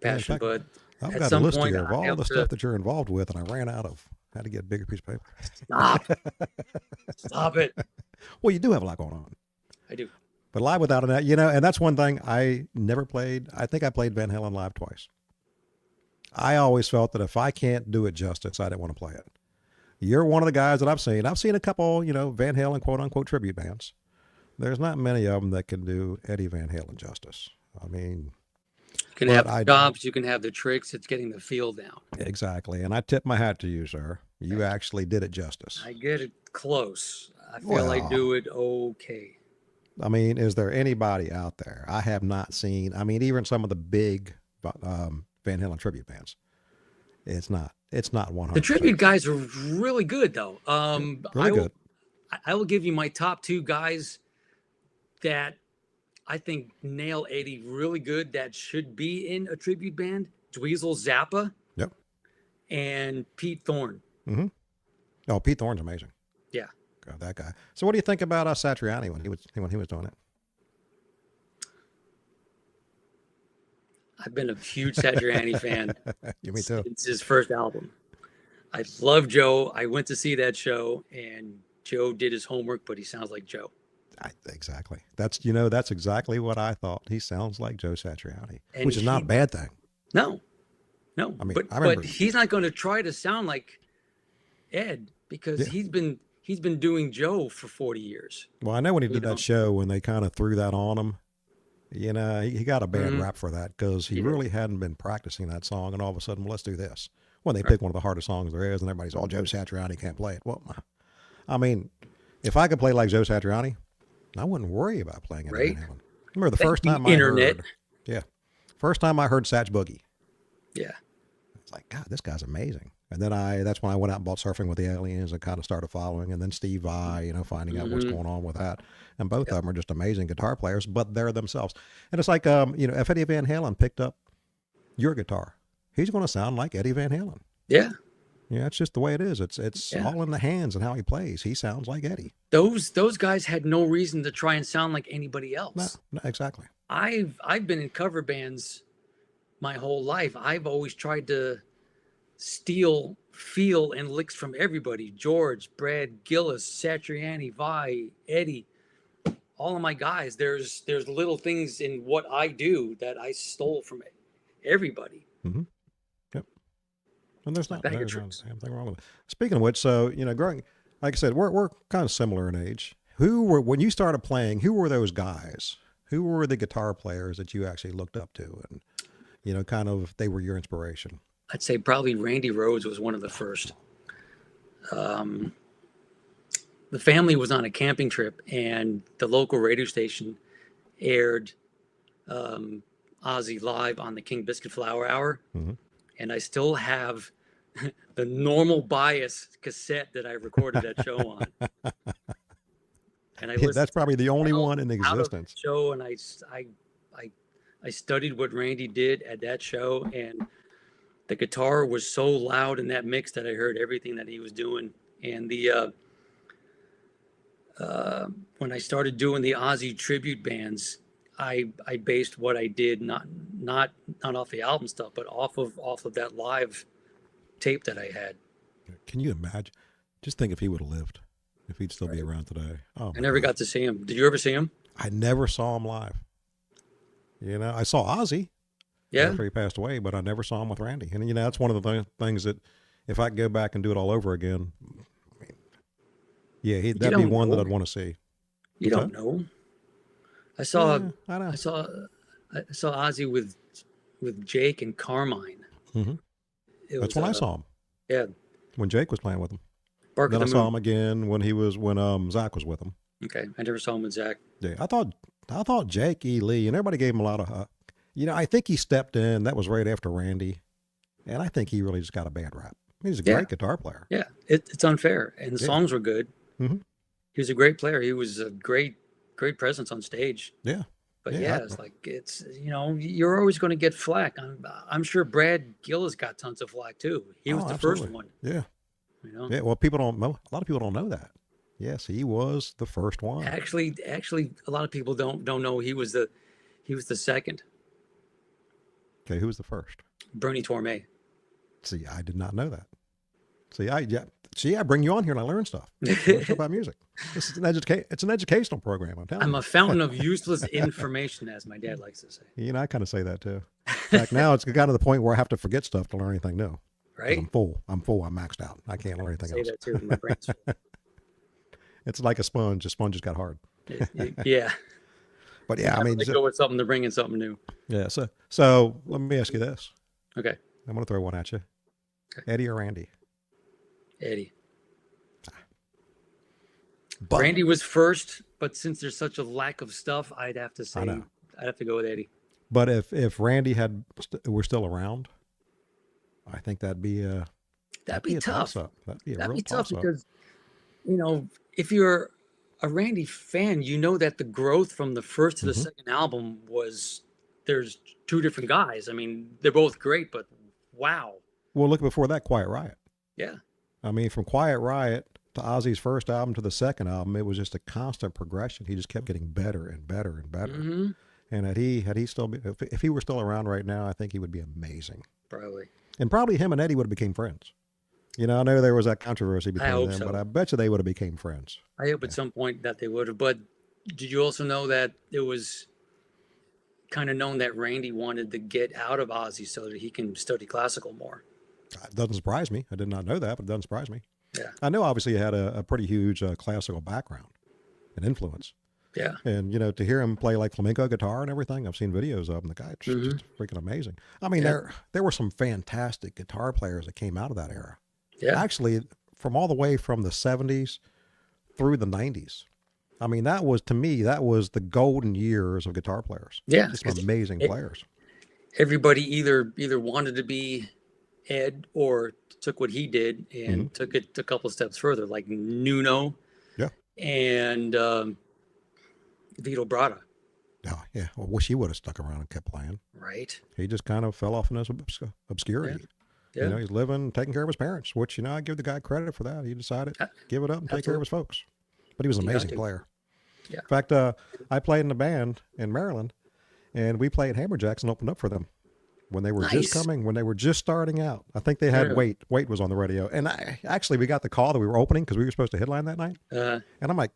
Yeah, in passion, fact, but I've at got a some list point, here of I all have the to stuff that you're involved with, and I ran out of how to get a bigger piece of paper. stop. Stop it. Well, you do have a lot going on. I do. But Live Without a Net, and that's one thing I never played. I think I played Van Halen live twice. I always felt that if I can't do it justice, I didn't want to play it. You're one of the guys that I've seen. I've seen a couple, Van Halen quote unquote tribute bands. There's not many of them that can do Eddie Van Halen justice. I mean, You can have the jobs, you can have the tricks. It's getting the feel down. exactly. And I tip my hat to you, sir. You actually did it justice. I get it close. I feel I do it okay. I mean, is there anybody out there? I have not seen. I mean, even some of the big Van Halen tribute bands. It's not 100%. The tribute guys are really good, though. Really good. I will give you my top two guys that I think nail Eddie really good that should be in a tribute band. Dweezil Zappa. Yep. And Pete Thorne. Mm-hmm. Oh, Pete Thorne's amazing. Yeah. God, that guy. So what do you think about Satriani when he was doing it? I've been a huge Satriani fan You, me too. since his first album. I love Joe. I went to see that show, and Joe did his homework, but he sounds like Joe. Exactly. That's exactly what I thought. He sounds like Joe Satriani, And which is not a bad thing. no, no, I mean, but I remember. he's not going to try to sound like Ed because Yeah. he's been doing Joe for 40 years. Well, I know when he You did know, that show when they kind of threw that on him. He got a bad Mhm. rap for that because he He did. really hadn't been practicing that song, and all of a sudden, well, let's do this. When they Right. pick one of the hardest songs there is, and everybody's, oh, Joe Satriani can't play it. Well, I mean, if I could play like Joe Satriani, I wouldn't worry about playing Eddie Right. Van Halen. Remember the Thank first you, time I Internet. heard, yeah, first time I heard Satch Boogie, Yeah. it's like, God, this guy's amazing. And then that's when I went out and bought Surfing with the Aliens and kind of started following. And then Steve Vai, finding out what's Mhm. going on with that. And both Yep. of them are just amazing guitar players, but they're themselves. And it's like, if Eddie Van Halen picked up your guitar, he's going to sound like Eddie Van Halen. Yeah. Yeah, it's just the way it is. It's Yeah. all in the hands and how he plays. He sounds like Eddie. Those guys had no reason to try and sound like anybody No, else. no, exactly. I've been in cover bands my whole life. I've always tried to steal feel and licks from everybody. George, Brad Gillis, Satriani, Vai, Eddie, all of my guys. There's little things in what I do that I stole from everybody. Mm-hmm. Yep. And there's My not bag of there's not tricks. a damn thing wrong with it. Speaking of which, so growing, like I said, we're kind of similar in age. Who were when you started playing? Who were those guys? Who were the guitar players that you actually looked up to, and kind of they were your inspiration? I'd say probably Randy Rhoads was one of the first. Um, the family was on a camping trip, and the local radio station aired Ozzy live on the King Biscuit Flower Hour, Mm-hmm. and I still have the Normal Bias cassette that I recorded that show on. And I listened That's probably the only to one in out of that existence. show, and I studied what Randy did at that show, and the guitar was so loud in that mix that I heard everything that he was doing. And when I started doing the Ozzy tribute bands, I based what I did not off the album stuff, but off of that live tape that I had. Can you imagine? Just think if he would have lived, if he'd still be Right. around today. Oh, I my never God. got to see him. Did you ever see him? I never saw him live. I saw Ozzy Yeah. after he passed away, but I never saw him with Randy. And that's one of the things that if I could go back and do it all over again, I mean, yeah, that'd be don't one that know. I'd want to see. You What's don't know. I saw Yeah, I know. I saw Ozzy with Jake and Carmine. Hmm. It That's was when I saw him, yeah, when Jake was playing with him. Bark Then of I the saw Moon. him again when Zach was with him. Okay, I never saw him with Zach. Yeah, I thought Jake E. Lee, and everybody gave him a lot of, I think he stepped in. That was right after Randy, and I think he really just got a bad rap. He's a Yeah. great guitar player. Yeah, it's unfair, and the Yeah. songs were good. Hmm. He was a great player. He was a great presence on stage. Yeah. But Yeah, yeah, it's like you're always going to get flack. I'm sure Brad Gillis got tons of flack too. He was Oh, the absolutely. first one. Yeah. You know, Yeah. Well, people don't know. A lot of people don't know that. Yes, he was the first one. actually, a lot of people don't know he was the second. Okay, who was the first? Bernie Torme. See, I did not know that. I bring you on here and I learn stuff. I learn stuff about music. This is it's an educational program. I'm telling I'm you. a fountain of useless information, as my dad likes to say. I kind of say that too. Like now, it's kind of the point where I have to forget stuff to learn anything new. 'Cause Right? I'm full. I'm maxed out. I can't learn I anything say else. that too. My brain's full. It's like a sponge. A sponge just got hard. Yeah. But yeah, I Never mean, let go with something to bring in something new. yeah. So let me ask you this. Okay, I'm going to throw one at you. Okay. Eddie or Randy? Eddie. But Randy was first, but since there's such a lack of stuff, I'd have to say I know. I'd have to go with Eddie. But if Randy were still around, I think that'd be a That'd be tough. toss-up. That'd be a That'd real be tough toss-up. because if you're a Randy fan, you know that the growth from the first to the Mhm. second album there's two different guys. I mean, they're both great, but wow. Well, look before that, Quiet Riot. Yeah. I mean, from Quiet Riot to Ozzy's first album to the second album, it was just a constant progression. He just kept getting better and better and better. Hmm. And had he still if he were still around right now, I think he would be amazing. Probably. And probably him and Eddie would have became friends. You know, I know there was that controversy I between hope them, but so. I bet you they would have became friends. I hope at Yeah. some point that they would have. But did you also know that it was kind of known that Randy wanted to get out of Ozzy so that he can study classical more? It doesn't surprise me. I did not know that, but it doesn't surprise me. Yeah. I know obviously he had a pretty huge classical background and influence. Yeah. And, you know, to hear him play like flamenco guitar and everything, I've seen videos of him. The guy Hmm. just freaking amazing. I mean, Yeah. there were some fantastic guitar players that came out of that era. Yeah. Actually, from all the way from the 70s through the 90s. I mean, that was, to me, that was the golden years of guitar players. Yeah. Just some 'Cause amazing players. everybody either wanted to be Ed or took what he did Hmm. and took it a couple steps further, like Nuno Yeah. and Vito Bratta. Yeah. Yeah. I wish he would have stuck around and kept playing. Right. He just kind of fell off in this Yeah. obscurity. You Yeah. know, he's living, taking care of his parents, which, you know, I give the guy credit for that. He decided give it up and take care of his folks. But he was an You got amazing to. player. Yeah. In fact, I played in a band in Maryland, and we played Hammerjacks and opened up for them when they were just Nice. coming, when they were just starting out. I think they had Yeah. Wait. Wait was on the radio. And we got the call that we were opening because we were supposed to headline that night. Uh, And I'm like,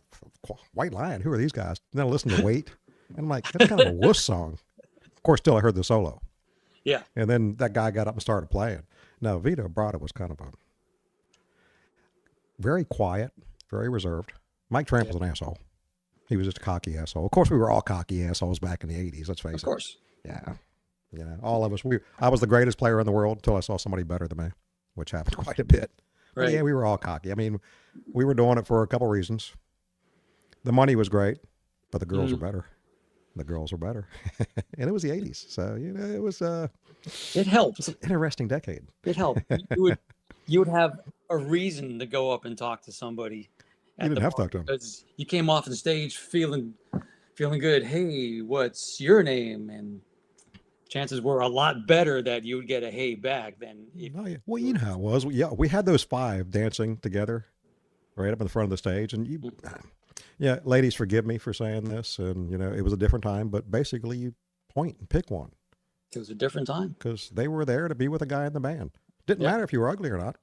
White Lion, who are these guys? And then I listened to Wait, and I'm like, that's kind of a wuss song. Of course, still I heard the solo. yeah. And then that guy got up and started playing. Now, Vito Bratta was kind of a very quiet, very reserved. Mike Tramp was an asshole. He was just a cocky asshole. Of course, we were all cocky assholes back in the 80s, let's face Of it. course. Yeah. You know, all of us. I was the greatest player in the world until I saw somebody better than me, which happened quite a bit. But Right. yeah, we were all cocky. I mean, we were doing it for a couple reasons. The money was great, but the girls were better. The girls were better. And it was the 80s. So, you know, it was It helped. an interesting decade. It helped. You would have a reason to go up and talk to somebody. You didn't have to talk to them. Because you came off the stage feeling good. Hey, what's your name? And chances were a lot better that you would get a hey back than if Oh, yeah. Well, you know how it was. Yeah, we had those five dancing together right up in the front of the stage. And you, yeah, ladies, forgive me for saying this. And, you know, it was a different time, but basically you point and pick one it was a different time. because they were there to be with a guy in the band. Didn't Yeah. matter if you were ugly or not.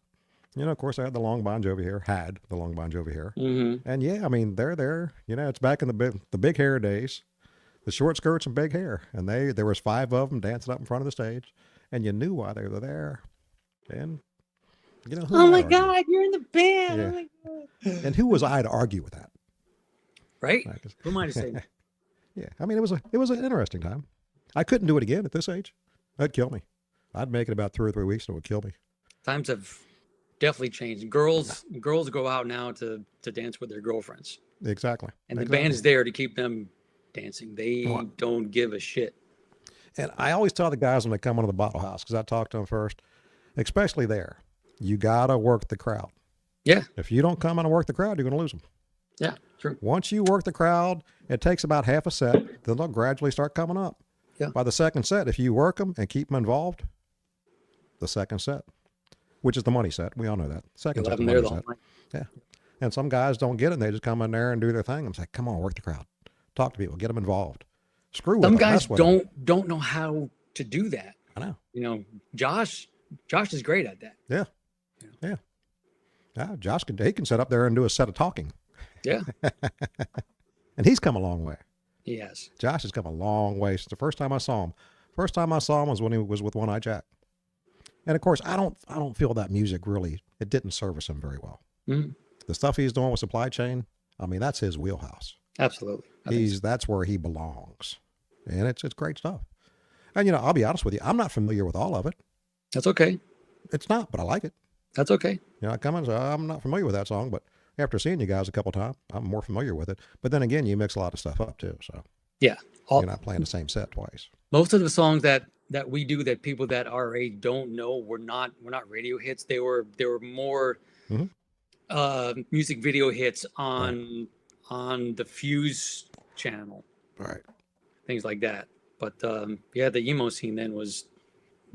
You know, of course, I had the long Bon Jovi hair, had the long Bon Jovi hair. Mm-hmm. And yeah, I mean, they're there. You know, it's back in the big hair days, the short skirts and big hair. And there was five of them dancing up in front of the stage. And you knew why they were there. And, you know, who Oh am I my to argue? God, you're in the band. Yeah. Oh my God. And who was I to argue with that? Right? Right, 'cause- Who am I to say? Yeah, I mean, it was an interesting time. I couldn't do it again at this age. That'd kill me. I'd make it about 2 or 3 weeks and it would kill me. Times have definitely changed. Girls go out now to dance with their girlfriends. Exactly. And the Exactly. band is there to keep them dancing. They Well, don't give a shit. And I always tell the guys when they come into the bottle house, because I talk to them first, especially there, you got to work the crowd. Yeah. If you don't come in and work the crowd, you're going to lose them. Yeah. True. Once you work the crowd, it takes about half a set, then they'll gradually start coming up. Yeah. By the second set, if you work them and keep them involved, the second set, which is the money set, we all know that. Second You'll set's have the them there money the whole set. night. Yeah. And some guys don't get it. And they just come in there and do their thing. I'm saying, come on, work the crowd. Talk to people. Get them involved. Screw with Some them. guys Mess with them. don't know how to do that. I know. You know, Josh is great at that. Yeah. Yeah. Yeah. Josh he can sit up there and do a set of talking. Yeah. And he's come a long way. He has. Josh has come a long way since the first time I saw him. First time I saw him was when he was with One Eye Jack. And of course, I don't feel that music really, it didn't service him very well. Mhm. The stuff he's doing with supply chain, I mean, that's his wheelhouse. Absolutely. I think so. That's where he belongs. And it's great stuff. And, you know, I'll be honest with you, I'm not familiar with all of it. That's okay. It's not, but I like it. That's okay. You know, I come and say, I'm not familiar with that song, but after seeing you guys a couple times, I'm more familiar with it. But then again, you mix a lot of stuff up too. So Yeah. you're not playing the same set twice. Most of the songs that we do that people that our age don't know were not radio hits. They were more Mhm. music video hits on the Fuse channel, Right. things like that. But yeah, the emo scene then was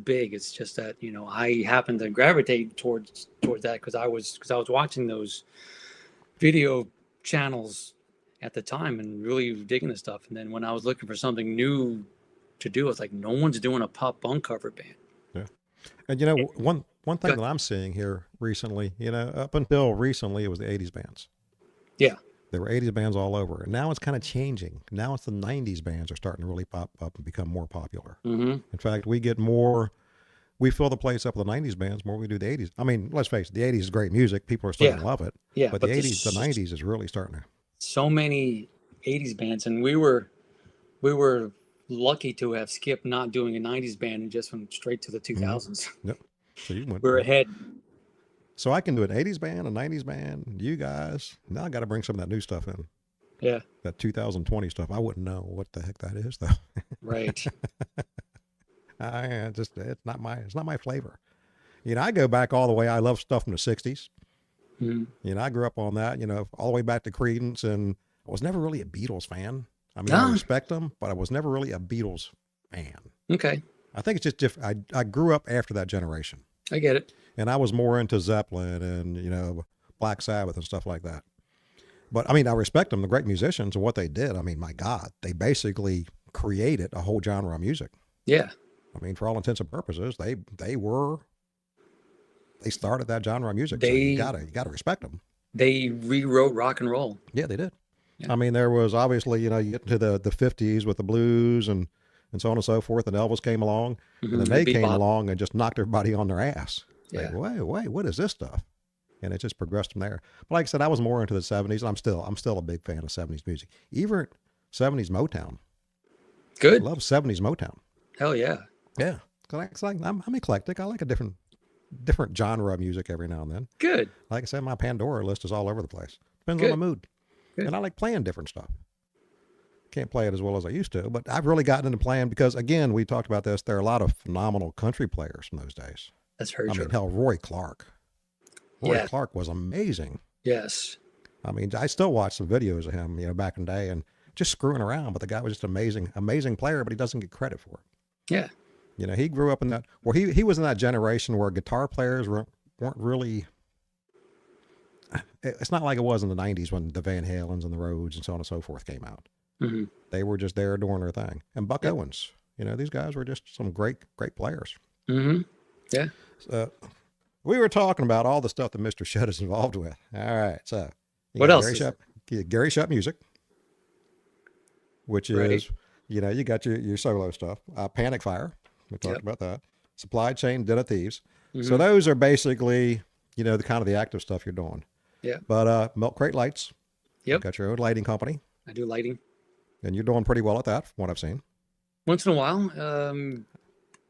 big. It's just that, you know, I happened to gravitate towards that because I was watching those video channels at the time and really digging the stuff. And then when I was looking for something new to do, it's like no one's doing a pop punk cover band. Yeah. And one thing that I'm seeing here recently, up until recently, it was the '80s bands. Yeah. There were '80s bands all over, and now it's kind of changing. Now it's the '90s bands are starting to really pop up and become more popular. Mm-hmm. In fact, we fill the place up with the '90s bands more than we do the '80s. I mean, let's face it, the '80s is great music. People are starting Yeah. to love it. Yeah. But But the there's '90s is really starting to. so many 80s bands, and we were lucky to have skipped not doing a 90s band and just went straight to the Mm-hmm. 2000s. Yep. So you went. We're Yep. ahead. So I can do an '80s band, a '90s band. You guys, now I got to bring some of that new stuff in. Yeah. That 2020 stuff. I wouldn't know what the heck that is though. Right. It's not my flavor. I go back all the way. I love stuff from the '60s. Mm-hmm. I grew up on that. All the way back to Creedence, and I was never really a Beatles fan. I mean, I Ah, respect them, but I was never really a Beatles fan. okay. I think it's just different. I grew up after that generation, I get it. and I was more into Zeppelin and Black Sabbath and stuff like that. But I mean, I respect them, the great musicians and what they did. I mean, my God, they basically created a whole genre of music. Yeah. I mean, for all intents and purposes, they started that genre of music. So They you gotta respect them. they rewrote rock and roll. Yeah, they did. Yeah. I mean, there was obviously, you get into the '50s with the blues and so on and so forth, and Elvis came along, Mm-hmm. and then they came along and just knocked everybody on their ass. Yeah. Like, wait, what is this stuff? And it just progressed from there. But like I said, I was more into the '70s, and I'm still a big fan of '70s music, even '70s Motown. I Good. love '70s Motown. Hell yeah. Yeah, it's like I'm eclectic. I like a different genre of music every now and then. Good. Like I said, my Pandora list is all over the place. Depends Good. on my mood. Good. And I like playing different stuff. Can't play it as well as I used to, but I've really gotten into playing because, again, we talked about this. There are a lot of phenomenal country players from those days. That's very I true. mean, hell, Roy Clark. Roy Yeah. Clark was amazing. Yes. I mean, I still watch some videos of him, back in the day and just screwing around, but the guy was just amazing player, but he doesn't get credit for it. Yeah. He grew up in that, well, he was in that generation where guitar players weren't really, it's not like it was in the '90s when the Van Halens and the Rhodes and so on and so forth came out. Mm-hmm. They were just there doing their thing. And Buck Yep. Owens, these guys were just some great players. Mm-hmm. Yeah. So we were talking about all the stuff that Mr. Schutt is involved with. All right. So you What got else Gary is Schutt, Gary Schutt music, which Right. is, you got your solo stuff. Panic Fire. We talked Yep. about that. Supply Chain, Den of Thieves. So Mm-hmm. those are basically, the kind of the active stuff you're doing. Yeah. But Milk Crate Lights, you Yep. got your own lighting company, I do lighting and you're doing pretty well at that, from what I've seen. once in a while.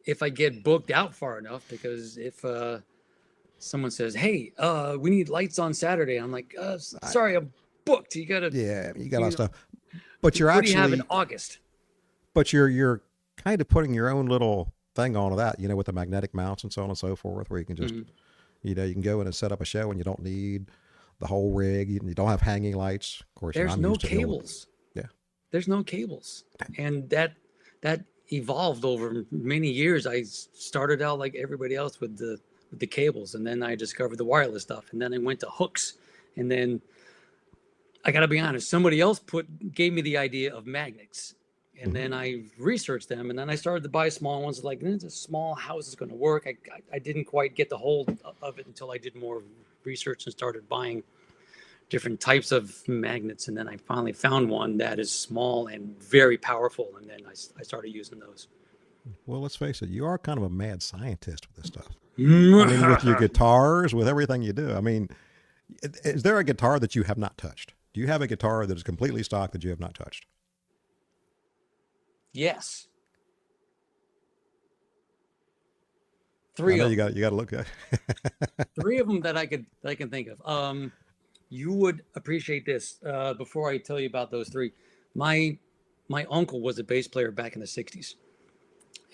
If I get booked out far enough, because if someone says, "Hey, we need lights on Saturday," I'm like, "Sorry, I'm booked. You gotta." Yeah, you got a lot You of stuff. But you're What do you have in actually, August? but you're kind of putting your own little thing onto that, with the magnetic mounts and so on and so forth, where you can just, Mhm. you can go in and set up a show and you don't need the whole rig. You don't have hanging lights. Of course, There's I'm no used to the old- cables. Yeah. There's no cables, and that evolved over many years. I started out like everybody else with the cables, and then I discovered the wireless stuff, and then I went to hooks, and then I got to be honest, somebody else gave me the idea of magnets, and Mhm. then I researched them, and then I started to buy small ones. Like, this a small house is going to work. I didn't quite get the hold of it until I did more research and started buying different types of magnets, and then I finally found one that is small and very powerful, and then I started using those. Well, let's face it, you are kind of a mad scientist with this stuff. I mean, with your guitars, with everything you do. I mean, is there a guitar that you have not touched? Do you have a guitar that is completely stock that you have not touched? Yes. I Three know of you them. got to look at. Three of them that I can think of. You would appreciate this. Before I tell you about those three, my uncle was a bass player back in the '60s,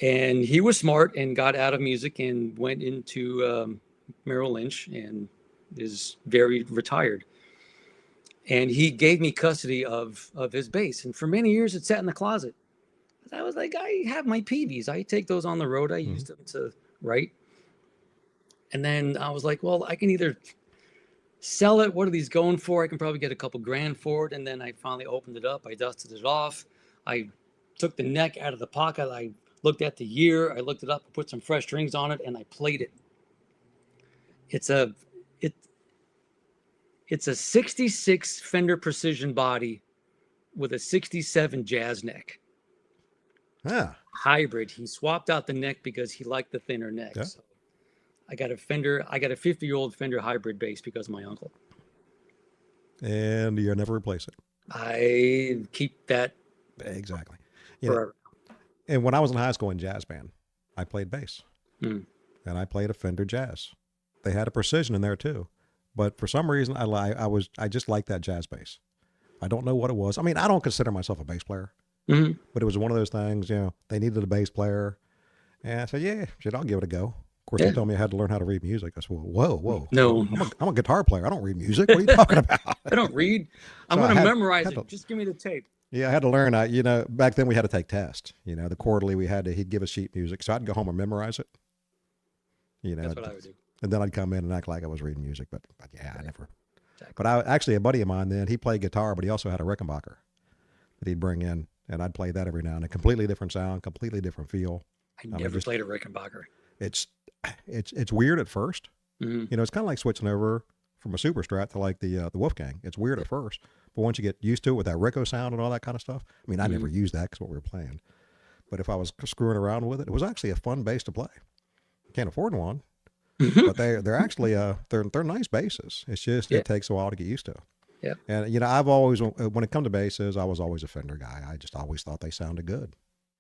and he was smart and got out of music and went into Merrill Lynch and is very retired. And he gave me custody of his bass, and for many years it sat in the closet. I was like, I have my PVs. I take those on the road. I use them to write. And then I was like, well, I can either sell it. What are these going for? I can probably get a couple grand for it. And then I finally opened it up. I dusted it off. I took the neck out of the pocket. I looked at the year. I looked it up, put some fresh strings on it, and I played it. It's a it it's a 66 Fender Precision body with a 67 jazz neck. Yeah. Hybrid. He swapped out the neck because he liked the thinner neck. Yeah. So I got a 50-year-old Fender hybrid bass because of my uncle. And you'll never replace it. I keep that Exactly. forever. And when I was in high school in jazz band, I played bass. Mm. And I played a Fender Jazz. They had a Precision in there too. But for some reason I just liked that jazz bass. I don't know what it was. I mean, I don't consider myself a bass player. Mm-hmm. But it was one of those things, they needed a bass player. And I said, yeah, shit, I'll give it a go. Of course, they told me I had to learn how to read music. I said, well, whoa. No. I'm a guitar player. I don't read music. What are you talking about? I don't read. I'm going to memorize it. Just give me the tape. Yeah, I had to learn. Back then we had to take tests. The quarterly he'd give us sheet music. So I'd go home and memorize it. That's what I would do. And then I'd come in and act like I was reading music. But yeah, I never. Exactly. But actually, a buddy of mine then, he played guitar, but he also had a Rickenbacker that he'd bring in. And I'd play that every now and then. Completely different sound, completely different feel. I never played a Rickenbacker. It's weird at first. Mm-hmm. It's kind of like switching over from a Super Strat to like the Wolfgang. It's weird at first, but once you get used to it with that Rico sound and all that kind of stuff. I mean, I never used that because what we were playing. But if I was screwing around with it, it was actually a fun bass to play. Can't afford one, but they're actually they're nice basses. It's just it takes a while to get used to. Yeah. And I've always, when it comes to basses, I was always a Fender guy. I just always thought they sounded good.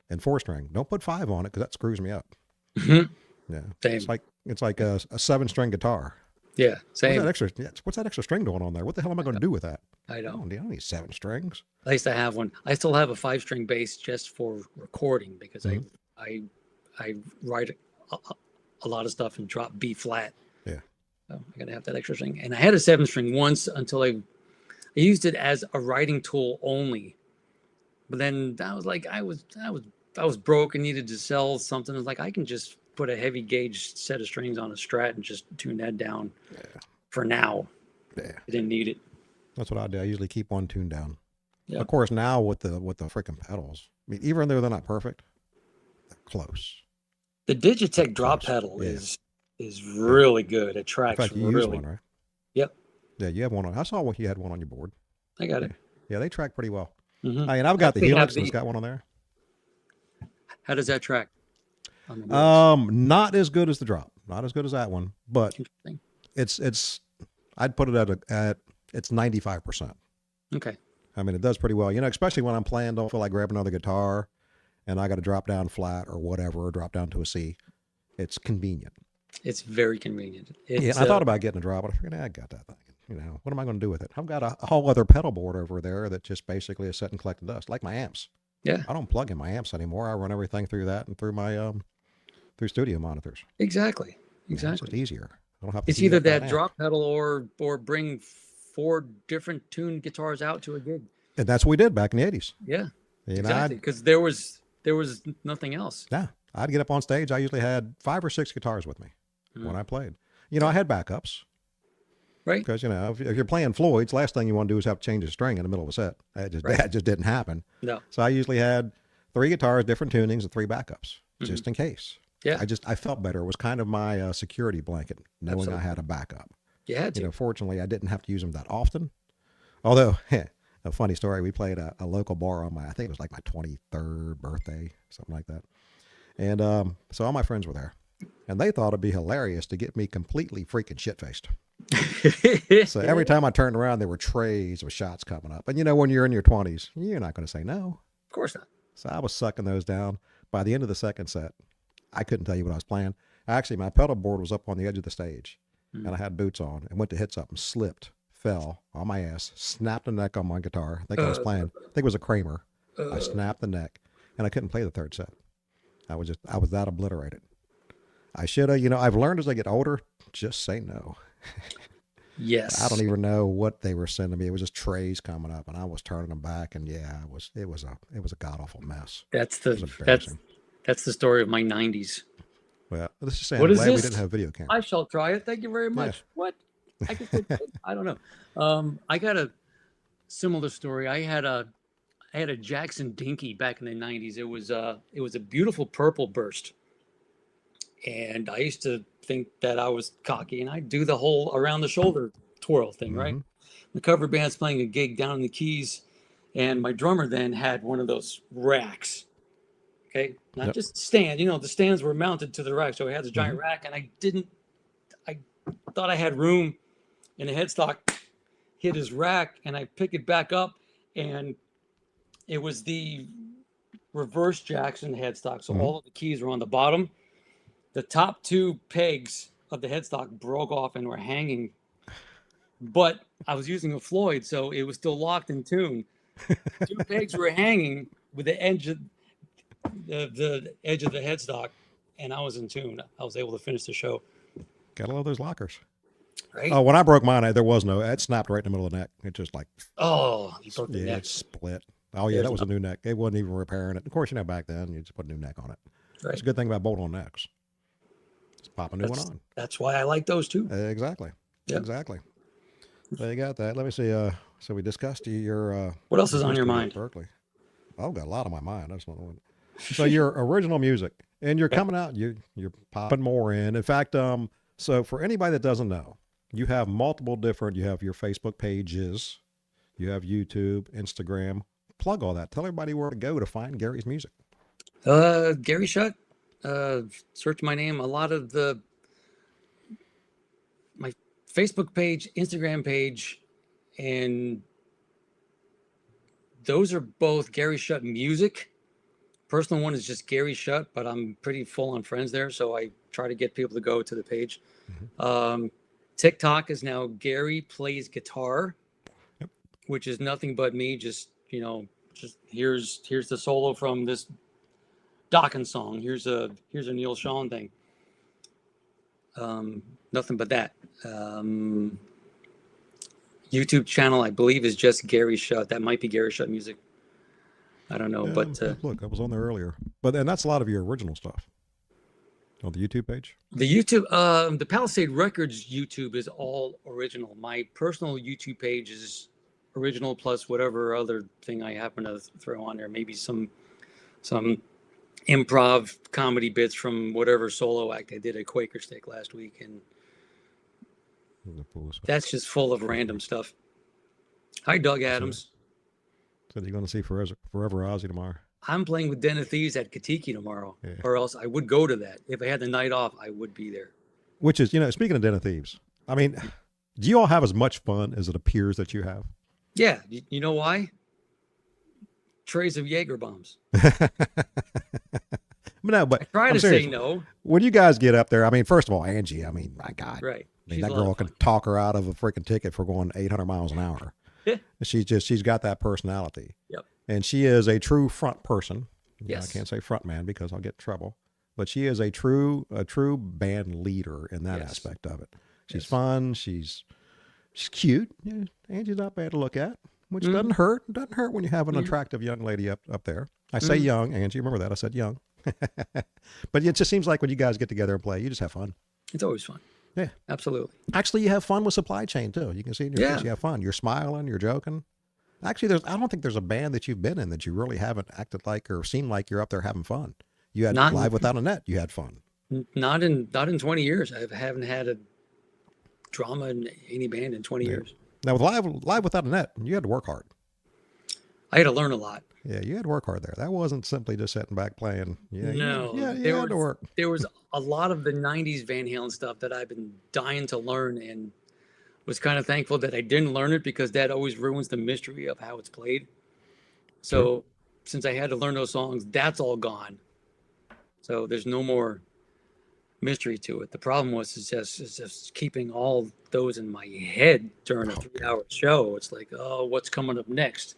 And 4-string, don't put 5 on it because that screws me up. Mm-hmm. Yeah, same. It's like a 7-string guitar. Yeah, same. What's that extra string doing on there? What the hell am I going to do with that? I don't need 7 strings. I used to have one. I still have a 5-string bass just for recording because I write a lot of stuff and drop B flat. Yeah. So I got to have that extra string. And I had a 7-string once until I used it as a writing tool only. But then I was like, I was broke and needed to sell something. I was like, I can just put a heavy gauge set of strings on a Strat and just tune that down for now. Yeah. I didn't need it. That's what I do. I usually keep one tuned down. Yeah. Of course, now with the freaking pedals, I mean, even though they're not perfect, they're close. The Digitech drop pedal is really good. It tracks in fact, you really. use one, right? Yep. Yeah, you have one on. I saw you had one on your board. I got it. Yeah, they track pretty well. Mm-hmm. I mean, I've got the Helix that's got one on there. How does that track? Not as good as the drop. Not as good as that one, but it's I'd put it at it's 95%. Okay. I mean, it does pretty well. Especially when I'm playing, don't feel like grabbing another guitar, and I got to drop down flat or whatever, or drop down to a C. It's convenient. It's very convenient. I thought about getting a drop, but I figured I got that thing. What am I going to do with it? I've got a whole other pedal board over there that just basically is set and collect dust, like my amps. Yeah. I don't plug in my amps anymore. I run everything through that and through my through studio monitors. Exactly. It's just easier. I don't have to. It's either that drop pedal or bring 4 different tuned guitars out to a gig. And that's what we did back in the 80s. Yeah. Exactly. Because there was nothing else. Yeah. I'd get up on stage. I usually had 5 or 6 guitars with me when I played. I had backups. Right. Because, if you're playing Floyd's, last thing you want to do is have to change a string in the middle of a set. That just didn't happen. No. So I usually had 3 guitars, different tunings, and 3 backups, just in case. Yeah. I felt better. It was kind of my security blanket, knowing Absolutely. I had a backup. You had to. Fortunately, I didn't have to use them that often. Although, a funny story, we played a local bar on I think it was like my 23rd birthday, something like that. And so all my friends were there. And they thought it'd be hilarious to get me completely freaking shit-faced. So every time I turned around, there were trays with shots coming up. And when you're in your 20s, you're not going to say no. Of course not. So I was sucking those down. By the end of the second set, I couldn't tell you what I was playing. Actually, my pedal board was up on the edge of the stage, and I had boots on, and went to hit something, slipped, fell on my ass, snapped the neck on my guitar. I think I was playing. I think it was a Kramer. I snapped the neck, and I couldn't play the third set. I was that obliterated. I should have, I've learned as I get older, just say no. Yes. I don't even know what they were sending me. It was just trays coming up, and I was turning them back, and it was a god awful mess. That's the story of my 90s. Well, let's just say What I'm is glad this? we didn't have video cameras. I shall try it. Thank you very much. Yeah. What? I guess I don't know. I got a similar story. I had a Jackson Dinky back in the '90s. It was a beautiful purple burst, and I used to think that I was cocky, and I'd do the whole around the shoulder twirl thing, right? Mm-hmm. The cover band's playing a gig down in the Keys, and my drummer then had one of those racks. Okay, not Yep. just stand. You know, the stands were mounted to the rack, so he had a Mm-hmm. giant rack, and I thought I had room in the headstock. Hit his rack, and I pick it back up, and it was the reverse Jackson headstock. So Mm-hmm. all of the keys were on the bottom. The top two pegs of the headstock broke off and were hanging, but I was using a Floyd, so it was still locked in tune. Two pegs were hanging with the edge of the headstock, and I was in tune. I was able to finish the show. Gotta love those lockers. Right? Oh, when I broke mine, there was no. It snapped right in the middle of the neck. It just like, Oh, you broke the yeah, neck. it split. Oh yeah, There's that was a no, new neck. It wasn't even repairing it. Of course, back then you just put a new neck on it. That's right. a good thing about bolt-on necks. Just pop a new one That's on. that's why I like those too. Exactly. Yep. Exactly. So you got that. Let me see. So we discussed your What else is on your history at mind? Berkeley. I've got a lot on my mind. I just don't know what. So your original music, and you're Yep. coming out. You're popping more in. In fact, so for anybody that doesn't know, you have multiple different. You have your Facebook pages, you have YouTube, Instagram. Plug all that. Tell everybody where to go to find Gary's music. Gary Schutt. Search my name. A lot of my Facebook page, Instagram page, and those are both Gary Schutt music. Personal one is just Gary Schutt, but I'm pretty full on friends there, so I try to get people to go to the page. Mm-hmm. TikTok is now Gary Plays Guitar, Yep. which is nothing but me. Just just here's the solo from this Dawkins song. Here's a Neil Sean thing. Nothing but that. YouTube channel, I believe, is just Gary Schutt. That might be Gary Schutt music. I don't know, but Look, I was on there earlier, but and that's a lot of your original stuff on the YouTube page. the YouTube, the Palisade Records YouTube is all original. My personal YouTube page is original plus whatever other thing I happen to throw on there. Maybe some improv comedy bits from whatever solo act I did at Quaker Steak last week, and that's just full of random stuff. Hi, Doug Adams. So you're going to see Forever Ozzy tomorrow. I'm playing with Den of Thieves at Katiki tomorrow, Yeah. or else I would go to that. If I had the night off, I would be there. Which is, speaking of Den of Thieves, I mean, do you all have as much fun as it appears that you have? Yeah, you know why? Trays of Jaeger bombs. No, but I try I'm to serious. say no. When you guys get up there, I mean, first of all, Angie, I mean, my God. Right. I mean, She's that a lot girl of can fun. talk her out of a freaking ticket for going 800 miles an hour. Yeah. She's got that personality. Yep. And she is a true front person. Yes. I can't say front man because I'll get in trouble, but she is a true band leader in that Yes. aspect of it. She's Yes. fun. She's cute. Yeah, Angie's not bad to look at, which doesn't hurt. Doesn't hurt when you have an attractive young lady up there. I say young, Angie. Remember that? I said young. But it just seems like when you guys get together and play, you just have fun. It's always fun. Yeah. Absolutely. Actually, you have fun with Supply Chain too. You can see in your face you have fun. You're smiling. You're joking. Actually, I don't think there's a band that you've been in that you really haven't acted like or seemed like you're up there having fun. You had Live Without a Net. You had fun. Not in 20 years. I haven't had a drama in any band in 20 years. Now with Live Without a Net, you had to work hard. I had to learn a lot. Yeah, you had to work hard there. That wasn't simply just sitting back playing. Yeah, No, you had to work. There was a lot of the 90s Van Halen stuff that I've been dying to learn, and was kind of thankful that I didn't learn it, because that always ruins the mystery of how it's played. So since I had to learn those songs, that's all gone. So there's no more mystery to it. The problem was is just keeping all those in my head during a 3-hour show. It's like, oh, what's coming up next?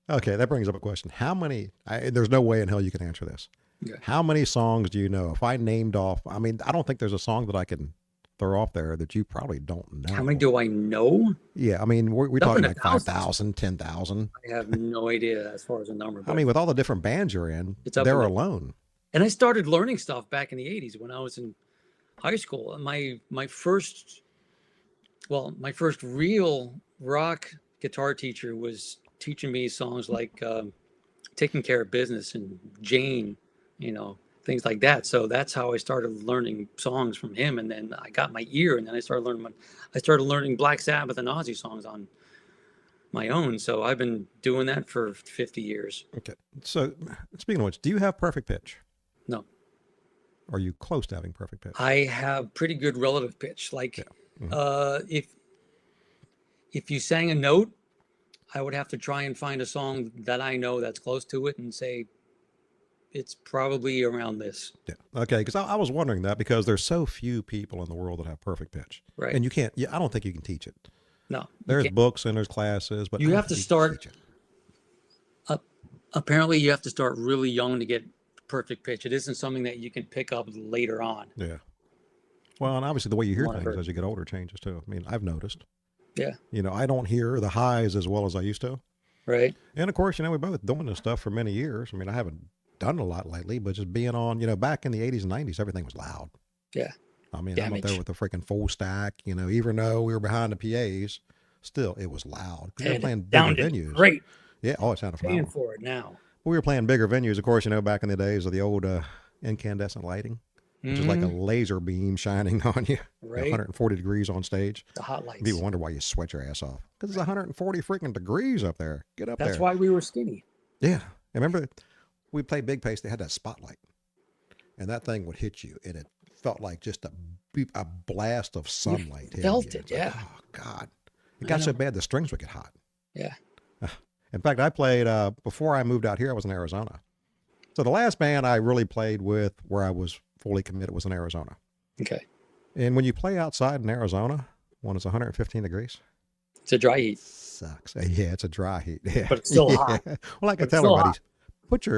Okay, that brings up a question. How many? There's no way in hell you can answer this. Okay. How many songs do you know? If I named off, I mean, I don't think there's a song that I can throw off there that you probably don't know. How many do I know? Yeah, I mean, we're Up in talking the like thousands. 5,000, 10,000. I have no idea as far as a number. I But mean, with all the different bands you're in, It's up they're in the- alone. and I started learning stuff back in the 80s when I was in high school. My first Well, my first real rock guitar teacher was teaching me songs like "Taking Care of Business" and "Jane," you know, things like that. So that's how I started learning songs from him, and then I got my ear, and then I started learning Black Sabbath and Ozzy songs on my own. So I've been doing that for 50 years. Okay. So speaking of which, do you have perfect pitch? No, Are you close to having perfect pitch? I have pretty good relative pitch. Yeah. Like, Hmm. if you sang a note, I would have to try and find a song that I know that's close to it and say it's probably around this, Yeah. Okay. Because I was wondering that because there's so few people in the world that have perfect pitch, right? and you can't. Yeah, I don't think you can teach it. No, you There's can't. books and there's classes, but I You don't have think to you can start teach it. up. Apparently, you have to start really young to get perfect pitch. It isn't something that you can pick up later on. Yeah. Well, and obviously the way you From hear what I've things heard. as you get older changes too. I mean, I've noticed. Yeah. I don't hear the highs as well as I used to. Right. And of course, we've both doing this stuff for many years. I mean, I haven't done a lot lately, but just being on, back in the 80s and 90s, everything was loud. Yeah. I mean, I'm up there Damage. with the freaking full stack, even though we were behind the PAs, still it was loud because we were And it playing bigger sounded venues. great. Yeah, oh, it sounded Paying phenomenal. for it now. But we were playing bigger venues, of course, back in the days of the old incandescent lighting, which is like a Mm-hmm. laser beam shining on you, Right. 140 degrees on stage. The hot lights. People wonder why you sweat your ass off because it's 140 freaking degrees up there. Get up That's there. why we were skinny. Yeah. And remember, we played Big Pace, they had that spotlight, and that thing would hit you, and it felt like just a blast of You sunlight hitting felt you. it. It's like, Yeah. oh, God. It I got so know. bad the strings would get hot. Yeah. In fact, I played, before I moved out here, I was in Arizona. So the last band I really played with where I was fully committed was in Arizona. Okay. And when you play outside in Arizona, when it's 115 degrees, It's a dry heat, sucks. Yeah, it's a dry heat. Yeah. but it's still Yeah. hot. Well, like I But it's tell still everybody,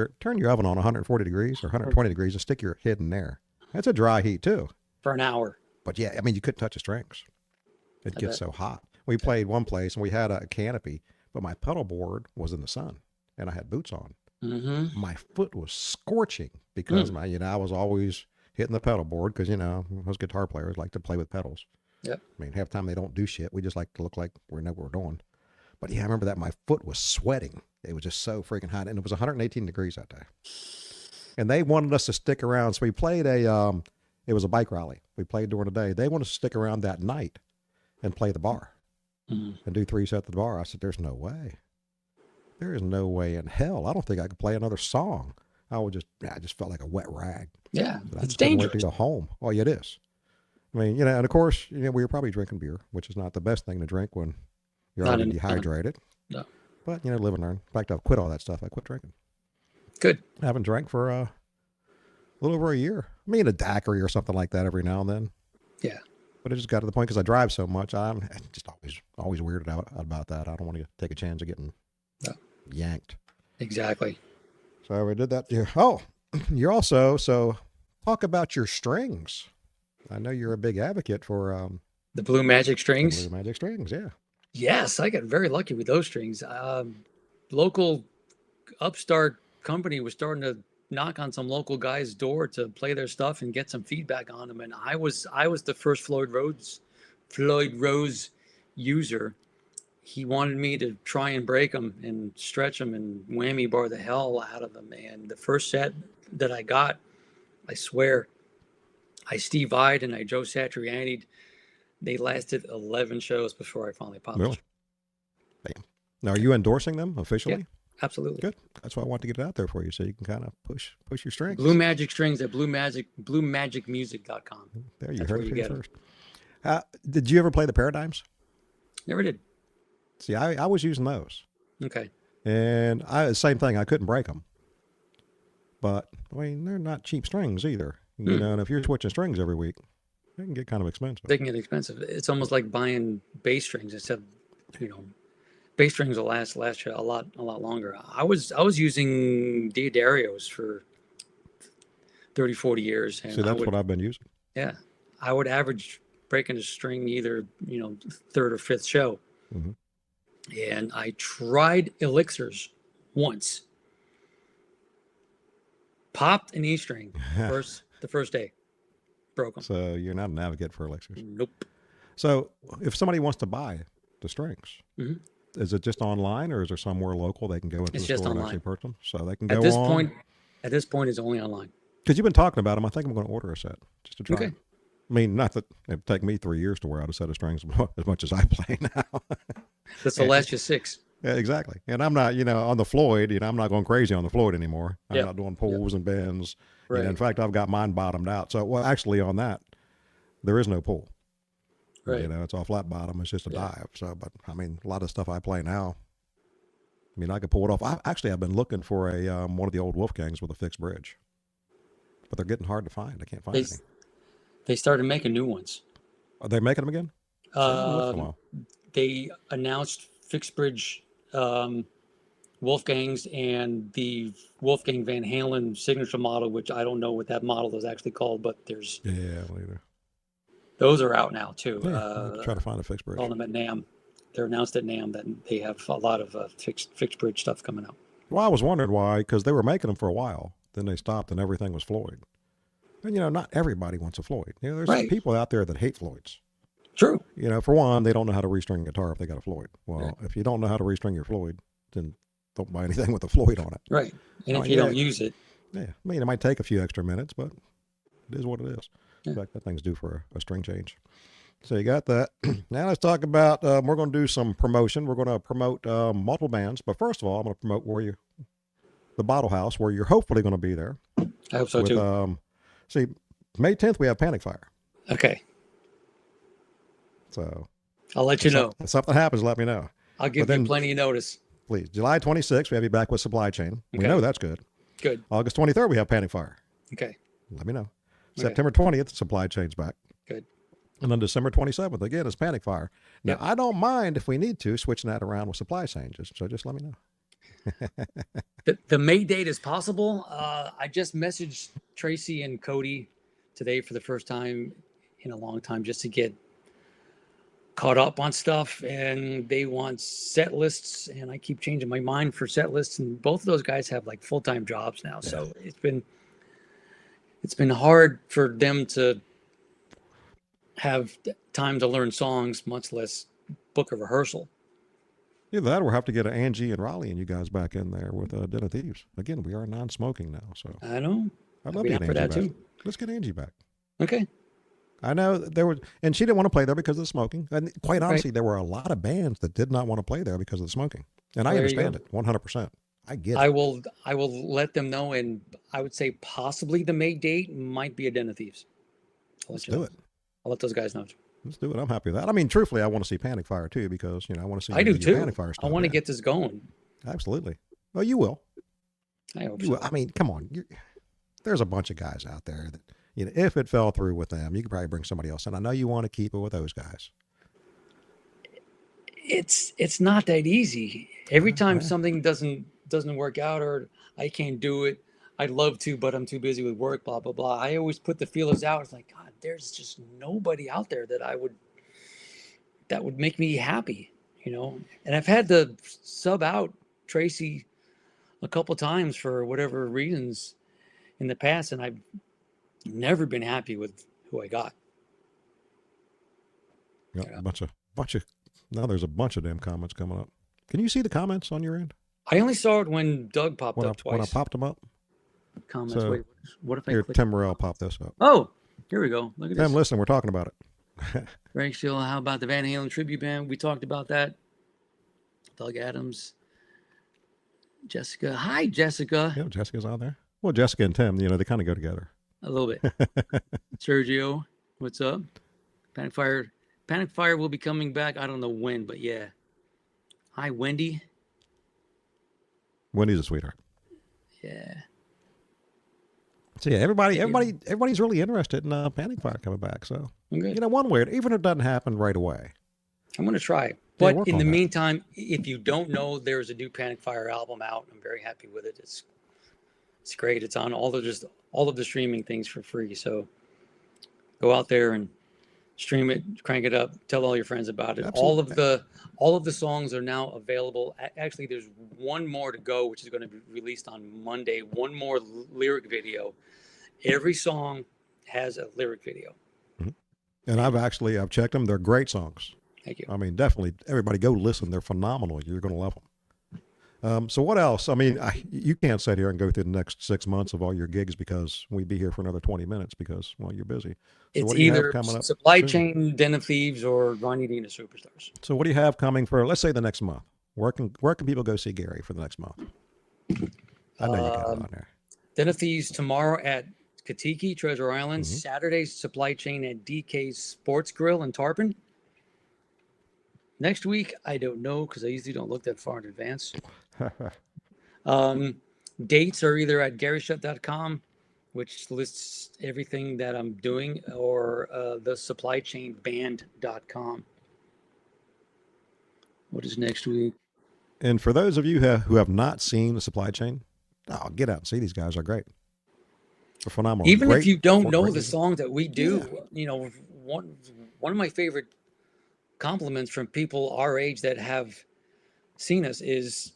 hot. turn your oven on 140 degrees or 120 degrees and stick your head in there. That's a dry heat too. For an hour. But yeah, I mean, you couldn't touch the strings. It I gets bet. so hot. We played one place and we had a canopy, but my pedal board was in the sun and I had boots on. Mm-hmm. My foot was scorching because Mm. I was always hitting the pedal board because, most guitar players like to play with pedals. Yep. I mean, half the time they don't do shit. We just like to look like we know what we're doing. But yeah, I remember that my foot was sweating. It was just so freaking hot. And it was 118 degrees that day. And they wanted us to stick around. So we played it was a bike rally. We played during the day. They wanted us to stick around that night and play the bar Mm. and do 3 sets at the bar. I said, there's no way. There is no way in hell. I don't think I could play another song. I just felt like a wet rag. Yeah. But I It's just couldn't wait to dangerous. go home. Oh, yeah, it is. I mean, and of course, we were probably drinking beer, which is not the best thing to drink when you're Not already in. dehydrated. No. But, live and learn. In fact, I've quit all that stuff. I quit drinking. Good. I haven't drank for a little over a year. I mean, a daiquiri or something like that every now and then. Yeah. But it just got to the point because I drive so much. I'm just always weirded out about that. I don't want to take a chance of getting No. yanked. Exactly. So we did that. Yeah. Oh, so talk about your strings. I know you're a big advocate for The Blue Magic the strings. Blue Magic strings. Yeah. Yes, I got very lucky with those strings. Local upstart company was starting to knock on some local guy's door to play their stuff and get some feedback on them. And I was the first Floyd Rose user. He wanted me to try and break them and stretch them and whammy bar the hell out of them. And the first set that I got, I swear, I Steve Va'd and I Joe Satriani'd. They lasted 11 shows before I finally popped. Really? Damn. Now, are you endorsing them officially? Absolutely. Good. That's why I want to get it out there for you, so you can kind of push your strings. Blue Magic strings at bluemagicmusic.com. There, you That's heard where it you here get 'em. first. Did you ever play the Paradigms? Never did. See, I was using those, Okay. and same thing. I couldn't break them, but I mean they're not cheap strings either. And if you're switching strings every week, they can get kind of expensive. They can get expensive. It's almost like buying bass strings, except bass strings will last you a lot longer. I was using Diodario's for 30, 40 years, and See, that's what I've been using. yeah, I would average breaking a string either third or fifth show. Mm-hmm. And I tried elixirs once. Popped an E string the first day. Broke them. So you're not an advocate for elixirs. Nope. So if somebody wants to buy the strings, Hmm. is it just online or is there somewhere local they can go into It's the just store and actually online. purchase them? So they can At go this on. point, at this point, it's only online. Because you've been talking about them, I think I'm going to order a set just to try Okay. it. I mean, not that it'd take me 3 years to wear out a set of strings as much as I play now. This will And- last you 6. yeah, exactly. And I'm not, on the Floyd, I'm not going crazy on the Floyd anymore. I'm Yep. not doing Yep. pulls and bends. In Right. fact, I've got mine bottomed out. So, well, actually, on that, there is no pull. Right. It's all flat bottom. It's just a Yeah. dive. So, but I mean, a lot of stuff I play now, I mean, I could pull it off. I've been looking for a one of the old Wolfgangs with a fixed bridge, but they're getting hard to find. I can't find They any. they started making new ones. Are they making them again? So I haven't looked in a Um, while. they announced fixed bridge Wolfgangs and the Wolfgang Van Halen signature model, which I don't know what that model is actually called, but there's Yeah, later. those are out now too. Yeah, I could try to find a fixed bridge. Saw them at NAM. They're announced at NAM that they have a lot of fixed bridge stuff coming out. Well, I was wondering why, because they were making them for a while. Then they stopped and everything was Floyd. And, not everybody wants a Floyd. There's Right. people out there that hate Floyds. True. For one, they don't know how to restring a guitar if they got a Floyd. Well, Right. if you don't know how to restring your Floyd, then don't buy anything with a Floyd on it. Right. And Oh, if you yeah. don't use it, Yeah. I mean, it might take a few extra minutes, but it is what it is. Yeah. In fact, that thing's due for a string change. So you got that. Now let's talk about, we're going to do some promotion. We're going to promote multiple bands. But first of all, I'm going to promote the Bottle House, where you're hopefully going to be there. I hope so with, too. See, May 10th, we have Panic Fire. Okay. So I'll let you know. if something happens, let me know. I'll give you plenty of notice. Please. July 26th, we have you back with Supply Chain. We Okay. know that's good. Good. August 23rd, we have Panic Fire. Okay. Let me know. Okay. September 20th, Supply Chain's back. Good. And then December 27th, again, is Panic Fire. Now, Yep. I don't mind if we need to switching that around with Supply Chain. So just let me know. The May date is possible. I just messaged Tracy and Cody today for the first time in a long time just to get caught up on stuff, and they want set lists, and I keep changing my mind for set lists, and both of those guys have like full-time jobs now. Yeah. So it's been hard for them to have time to learn songs, much less book a rehearsal. Either that or we'll have to get Angie and Raleigh and you guys back in there with Den of Thieves. Again, we are non-smoking now, so I know. I'd I'll love be to down get for Angie that back. too. Let's get Angie back. Okay. I know there was, and she didn't want to play there because of the smoking. And quite Right. honestly, there were a lot of bands that did not want to play there because of the smoking. And I There you understand go. it 100%. I get it. I will let them know, and I would say possibly the May date might be a Den of Thieves. Let's do it. I'll let those guys know. Let's do it. I'm happy with that. I mean, truthfully, I want to see Panic Fire too because I want to see I you do your too. Panic Fire I stuff. want to Yeah, get this going. absolutely. Well, you will. I hope You so. will. I mean, come on. There's a bunch of guys out there that if it fell through with them, you could probably bring somebody else in. I know you want to keep it with those guys. It's not that easy. Every time Yeah. something doesn't work out, or I can't do it, I'd love to, but I'm too busy with work, blah blah blah. I always put the feelers out. It's like, God, there's just nobody out there that would make me happy, And I've had to sub out Tracy a couple times for whatever reasons in the past, and I've never been happy with who I got. Yep, Yeah. a bunch of. Now there's a bunch of damn comments coming up. Can you see the comments on your end? I only saw it when Doug popped up When I twice. popped them up? Comments. So, Wait, what if I Here, click? Tim Morrell popped this up. Oh, here we go. Look at Tim, this. listen, we're talking about it. Frank Steele, how about the Van Halen tribute band? We talked about that. Doug Adams. Jessica. Hi, Jessica. Yeah, Jessica's on there. Well, Jessica and Tim, they kind of go together. A little bit. Sergio, what's up? Panic Fire. Panic Fire will be coming back. I don't know when, but yeah. Hi, Wendy. Wendy's a sweetheart. Yeah. So yeah, everybody's really interested in Panic Fire coming back. So Okay. one way, even if it doesn't happen right away. I'm going to try. Yeah, But work in on the that. meantime, if you don't know, there's a new Panic Fire album out. I'm very happy with it. It's great. It's on all of the streaming things for free. So go out there and stream it, crank it up, tell all your friends about it. Absolutely. All of the songs are now available. Actually, there's one more to go, which is going to be released on Monday. One more lyric video. Every song has a lyric video. And I've checked them. They're great songs. Thank you. I mean, definitely everybody go listen. They're phenomenal. You're going to love them. So what else? I mean, you can't sit here and go through the next 6 months of all your gigs because we'd be here for another 20 minutes because, well, you're busy. So It's what do you have either coming up Supply soon? Chain, Den of Thieves, or Ronnie Dina Superstars. So what do you have coming for, let's say, the next month? Where can people go see Gary for the next month? I know you got it on there. Den of Thieves tomorrow at Katiki, Treasure Island. Mhm. Saturday, Supply Chain at DK's Sports Grill in Tarpon. Next week, I don't know because I usually don't look that far in advance. Dates are either at GarySchutt.com, which lists everything that I'm doing, or the supplychainband.com. What is next week? And for those of you who have not seen the Supply Chain, get out and see these guys. Are great. They're phenomenal. Even great, if you don't know great the music. songs that we do, Yeah. you know, one of my favorite compliments from people our age that have seen us is,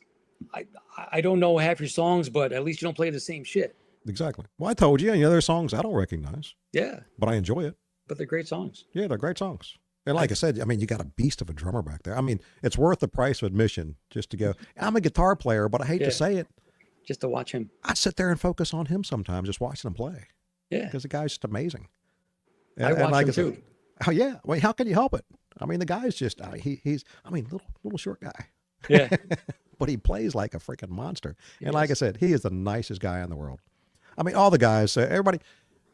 I don't know half your songs, but at least you don't play the same shit. Exactly. Well, I told you, there's songs I don't recognize, Yeah, but I enjoy it. but they're great songs. Yeah, they're great songs. And like I said, I mean, you got a beast of a drummer back there. I mean, it's worth the price of admission just to go. I'm a guitar player, but I hate Yeah. to say it. Just to watch him. I sit there and focus on him sometimes, just watching him play. Yeah, Because the guy's just amazing. I watch like him I said, too. oh yeah. Well, how can you help it? I mean, the guy's just he's little short guy. Yeah, But he plays like a freaking monster. And Yes. like I said, he is the nicest guy in the world. I mean, all the guys, everybody,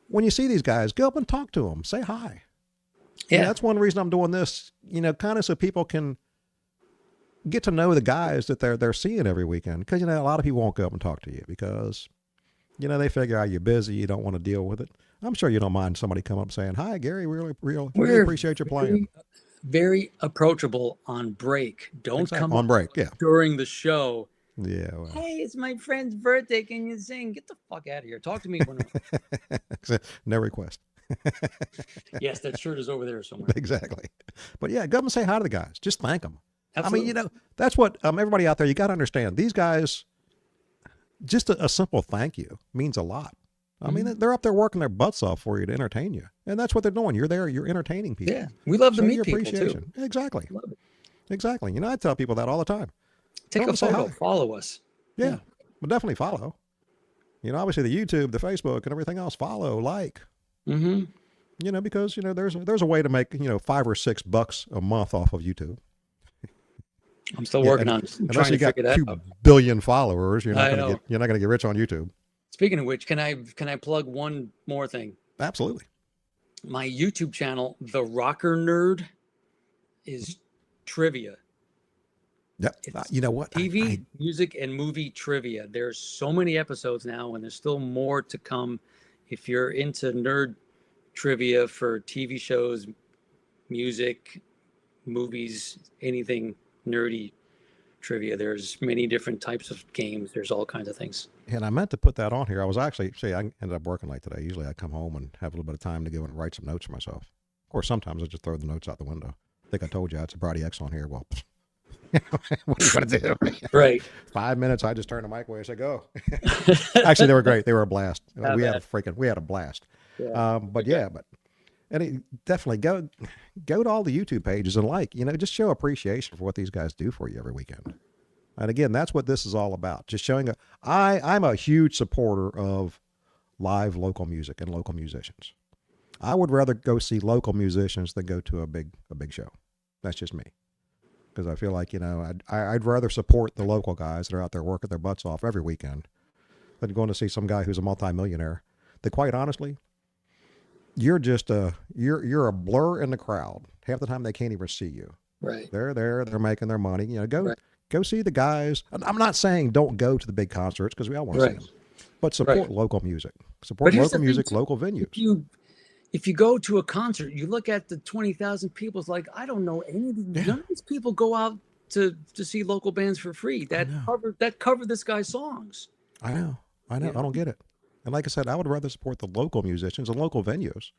when you see these guys, go up and talk to them, say hi. yeah, That's one reason I'm doing this, kind of so people can get to know the guys that they're seeing every weekend. Because, a lot of people won't go up and talk to you because, they figure out you're busy, you don't want to deal with it. I'm sure you don't mind somebody coming up saying, hi, Gary, really We're appreciate your playing. very approachable on break. Don't Exactly. come On up break, yeah. during the show. Yeah. Well. Hey, it's my friend's birthday. Can you sing? Get the fuck out of here. Talk to me when. No request. Yes, that shirt is over there somewhere. Exactly. But yeah, go up and say hi to the guys. Just thank them. Absolutely. I mean, that's what everybody out there, you got to understand. These guys, just a simple thank you means a lot. I mean, they're up there working their butts off for you to entertain you. And that's what they're doing. You're there, you're entertaining people. Yeah, we love to Show meet your people too. appreciation. Exactly. Love it. Exactly. I tell people that all the time. Take Come a and say photo. hi. Follow us. Yeah. But definitely follow. Obviously the YouTube, the Facebook, and everything else, follow, like. Mm-hmm. Because, there's a way to make, $5 or $6 a month off of YouTube. I'm still working on Unless trying you to got figure that 2 out. billion followers, you're not I going to get rich on YouTube. Speaking of which, can I plug one more thing? Absolutely. My YouTube channel, The Rocker Nerd, is trivia. Yep. It's You know what? TV, music, and movie trivia. There's so many episodes now, and there's still more to come. If you're into nerd trivia for TV shows, music, movies, anything nerdy trivia, there's many different types of games. There's all kinds of things. And I meant to put that on here. I was actually, I ended up working late today. Usually I come home and have a little bit of time to go and write some notes for myself. Of course, sometimes I just throw the notes out the window. I think I told you I had sobriety X on here. Well, what are you going to do? Right. 5 minutes, I just turn the mic away and say, go. Actually, they were great. They were a blast. Not we bad. had a blast. Yeah. Definitely go to all the YouTube pages and just show appreciation for what these guys do for you every weekend. And again, that's what this is all about. Just showing I'm a huge supporter of live local music and local musicians. I would rather go see local musicians than go to a big show. That's just me. Because I feel like, I'd rather support the local guys that are out there working their butts off every weekend than going to see some guy who's a multimillionaire that, quite honestly, you're just you're a blur in the crowd. Half the time they can't even see you. Right. They're making their money. Right. Go see the guys. I'm not saying don't go to the big concerts because we all want to see them, but support local music. Support local music, local venues. If you go to a concert, you look at the 20,000 people. It's like, I don't know any of these. Yeah. None of these people go out to see local bands for free that cover this guy's songs. I know. Yeah. I don't get it. And like I said, I would rather support the local musicians and local venues.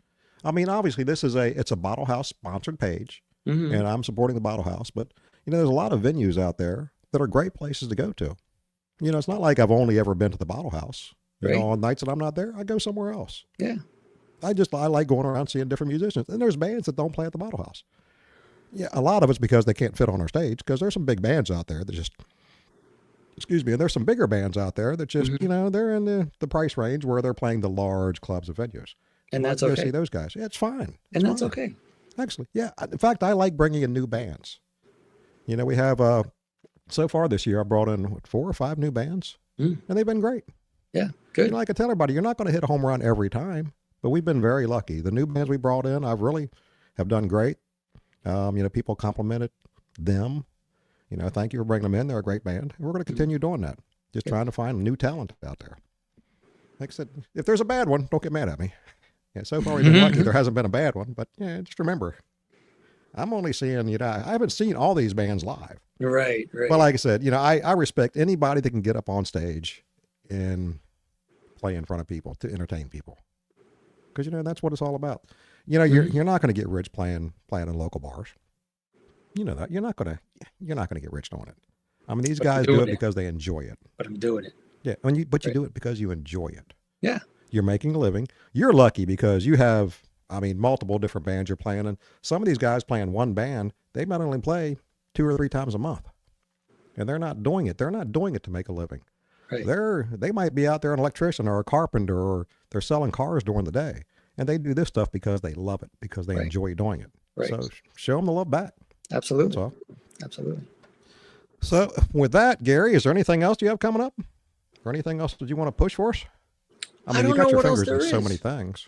I mean, obviously, it's a Bottle House sponsored page, and I'm supporting the Bottle House. But there's a lot of venues out there that are great places to go to. It's not like I've only ever been to the Bottle House. Right. On nights that I'm not there, I go somewhere else. Yeah. I like going around seeing different musicians. And there's bands that don't play at the Bottle House. Yeah, a lot of it's because they can't fit on our stage, because there's some big bands out there that just, excuse me, and there's some bigger bands out there that just, Hmm. they're in the price range where they're playing the large clubs and venues. And I'd like that's to go see okay. those guys. Yeah, it's fine. It's And that's fine. okay. Actually, yeah. In fact, I like bringing in new bands. We have, so far this year, I brought in, what, 4 or 5 new bands, Mm. and they've been great. Yeah, good. I can tell everybody, you're not going to hit a home run every time, but we've been very lucky. The new bands we brought in, I've really have done great. People complimented them. Thank you for bringing them in. They're a great band. And we're going to continue doing that. Just Good. trying to find new talent out there. Like I said, if there's a bad one, don't get mad at me. Yeah, so far we've been lucky. There hasn't been a bad one, but yeah, just remember, I'm only seeing, I haven't seen all these bands live. Right, right. But like I said, I respect anybody that can get up on stage and play in front of people to entertain people. Because, that's what it's all about. You're not going to get rich playing in local bars. You know that. You're not going to get rich doing it. I mean, these But I'm guys do doing it it. because they enjoy it. But I'm doing it. Yeah. But you Right. do it because you enjoy it. Yeah. You're making a living. You're lucky because you have, multiple different bands you're playing in. Some of these guys playing one band, they might only play 2 or 3 times a month. And they're not doing it. They're not doing it to make a living. Right. They might be out there an electrician or a carpenter, or they're selling cars during the day. And they do this stuff because they love it, because they Right. enjoy doing it. Right. So show them the love back. That's Absolutely. all. Absolutely. So with that, Gary, is there anything else you have coming up? Or anything else that you want to push for us? I You don't got know your what else fingers in there so is. many things.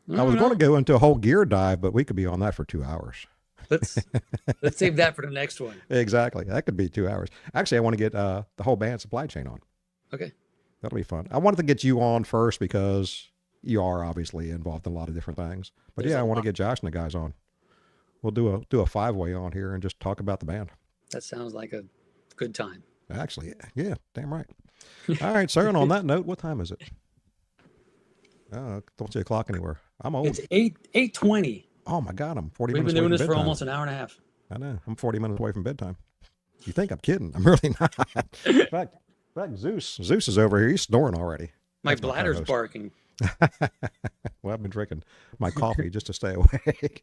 I I don't was going know. to go into a whole gear dive, but we could be on that for 2 hours. Let's save that for the next one. Exactly. That could be 2 hours. Actually, I want to get the whole band supply chain on. Okay. That'll be fun. I wanted to get you on first because you are obviously involved in a lot of different things. But There's yeah, a I want to lot. get Josh and the guys on. We'll do a 5-way on here and just talk about the band. That sounds like a good time. Actually, yeah, damn right. All right, sir. And on that note, what time is it? Don't see a clock anywhere. I'm old. It's 8:20. Oh my God, I'm 40 We've minutes been away doing from this for bedtime. almost an hour and a half. I know. I'm 40 minutes away from bedtime. You think I'm kidding? I'm really not. In fact, Zeus is over here. He's snoring already. My That's my bladder's co-host. barking. Well, I've been drinking my coffee just to stay awake.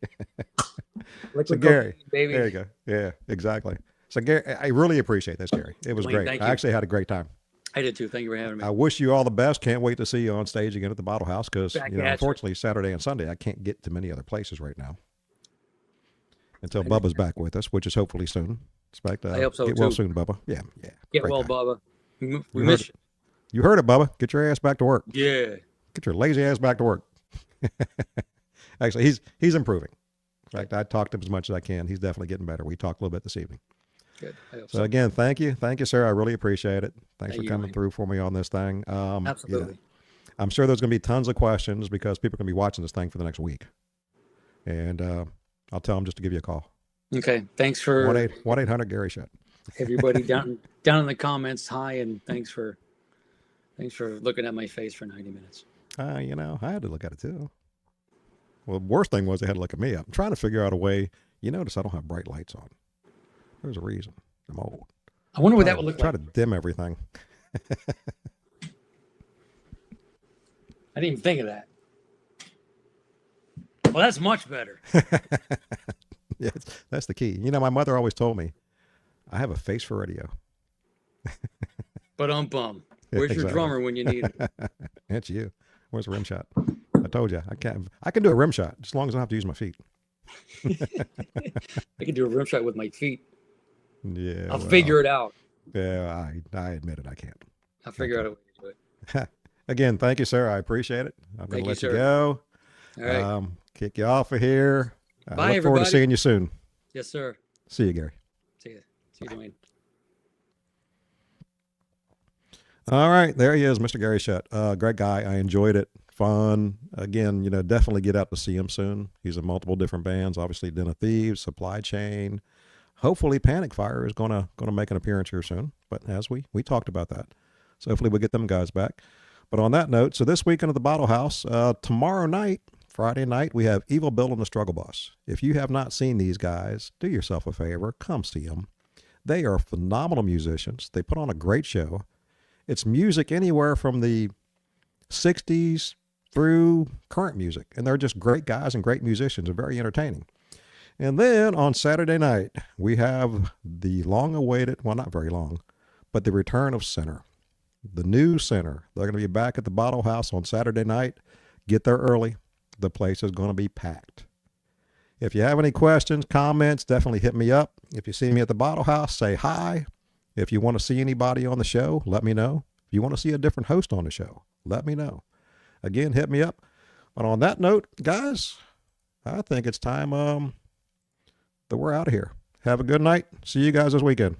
Liquid So Gary, cocaine, baby. there you go. Yeah, exactly. So Gary, I really appreciate this, Gary. It was Dwayne, great. thank I you. actually had a great time. I did too. Thank you for having me. I wish you all the best. Can't wait to see you on stage again at the Bottle House because, Back at you. unfortunately, Saturday and Sunday, I can't get to many other places right now until I Bubba's back with us, which is hopefully soon. Expect, I hope so, get well too. soon, Bubba. Yeah. Get Great well, guy. Bubba. We You miss heard You heard it, Bubba. Get your ass back to work. you. Yeah. Get your lazy ass back to work. Actually, he's improving. In fact, I talked to him as much as I can. He's definitely getting better. We talked a little bit this evening. Good. I hope So so. again, thank you, sir. I really appreciate it. Thanks Thank for you, coming Dwayne. through for me on this thing. Absolutely. I'm sure there's going to be tons of questions because people are going to be watching this thing for the next week, and I'll tell them just to give you a call. Okay. Thanks for 1-800 Gary Schutt. everybody down in the comments. Hi, and thanks for looking at my face for 90 minutes. I had to look at it too. Well, the worst thing was they had to look at me. I'm trying to figure out a way. You notice I don't have bright lights on. There's a reason. I'm old. I wonder what that would look Try like. to dim everything. I didn't even think of that. Well, that's much better. Yes, that's the key. My mother always told me, I have a face for radio. But bum. Where's your Exactly. drummer when you need it? That's you. Where's the rim shot? I told you I can do a rim shot as long as I don't have to use my feet. I can do a rim shot with my feet. Yeah, I'll figure it out. Yeah, I admit it. I can't. I'll figure out a way to do it. Again, thank you, sir. I appreciate it. I'm going Thank to you, let you sir. go. All right. Kick you off of here. I Bye, look forward to everybody. seeing you soon. Yes, sir. See you, Gary. See you. See you, Dwayne. All right, there he is, Mr. Gary Schutt. Great guy. I enjoyed it. Fun. Again, definitely get out to see him soon. He's in multiple different bands. Obviously, Den of Thieves, Supply Chain. Hopefully, Panic Fire is gonna make an appearance here soon. But as we talked about that, so hopefully we'll get them guys back. But on that note, so this weekend at the Bottle House, tomorrow night, Friday night, we have Evil Bill and the Struggle Bus. If you have not seen these guys, do yourself a favor, come see them. They are phenomenal musicians. They put on a great show. It's music anywhere from the 60s through current music. And they're just great guys and great musicians and very entertaining. And then on Saturday night, we have the long awaited, well, not very long, but the return of Center, the new Center. They're going to be back at the Bottle House on Saturday night. Get there early. The place is going to be packed. If you have any questions, comments, definitely hit me up. If you see me at the Bottle House, say hi. If you want to see anybody on the show, let me know. If you want to see a different host on the show, let me know. Again, hit me up. But on that note, guys, I think it's time that we're out of here. Have a good night. See you guys this weekend.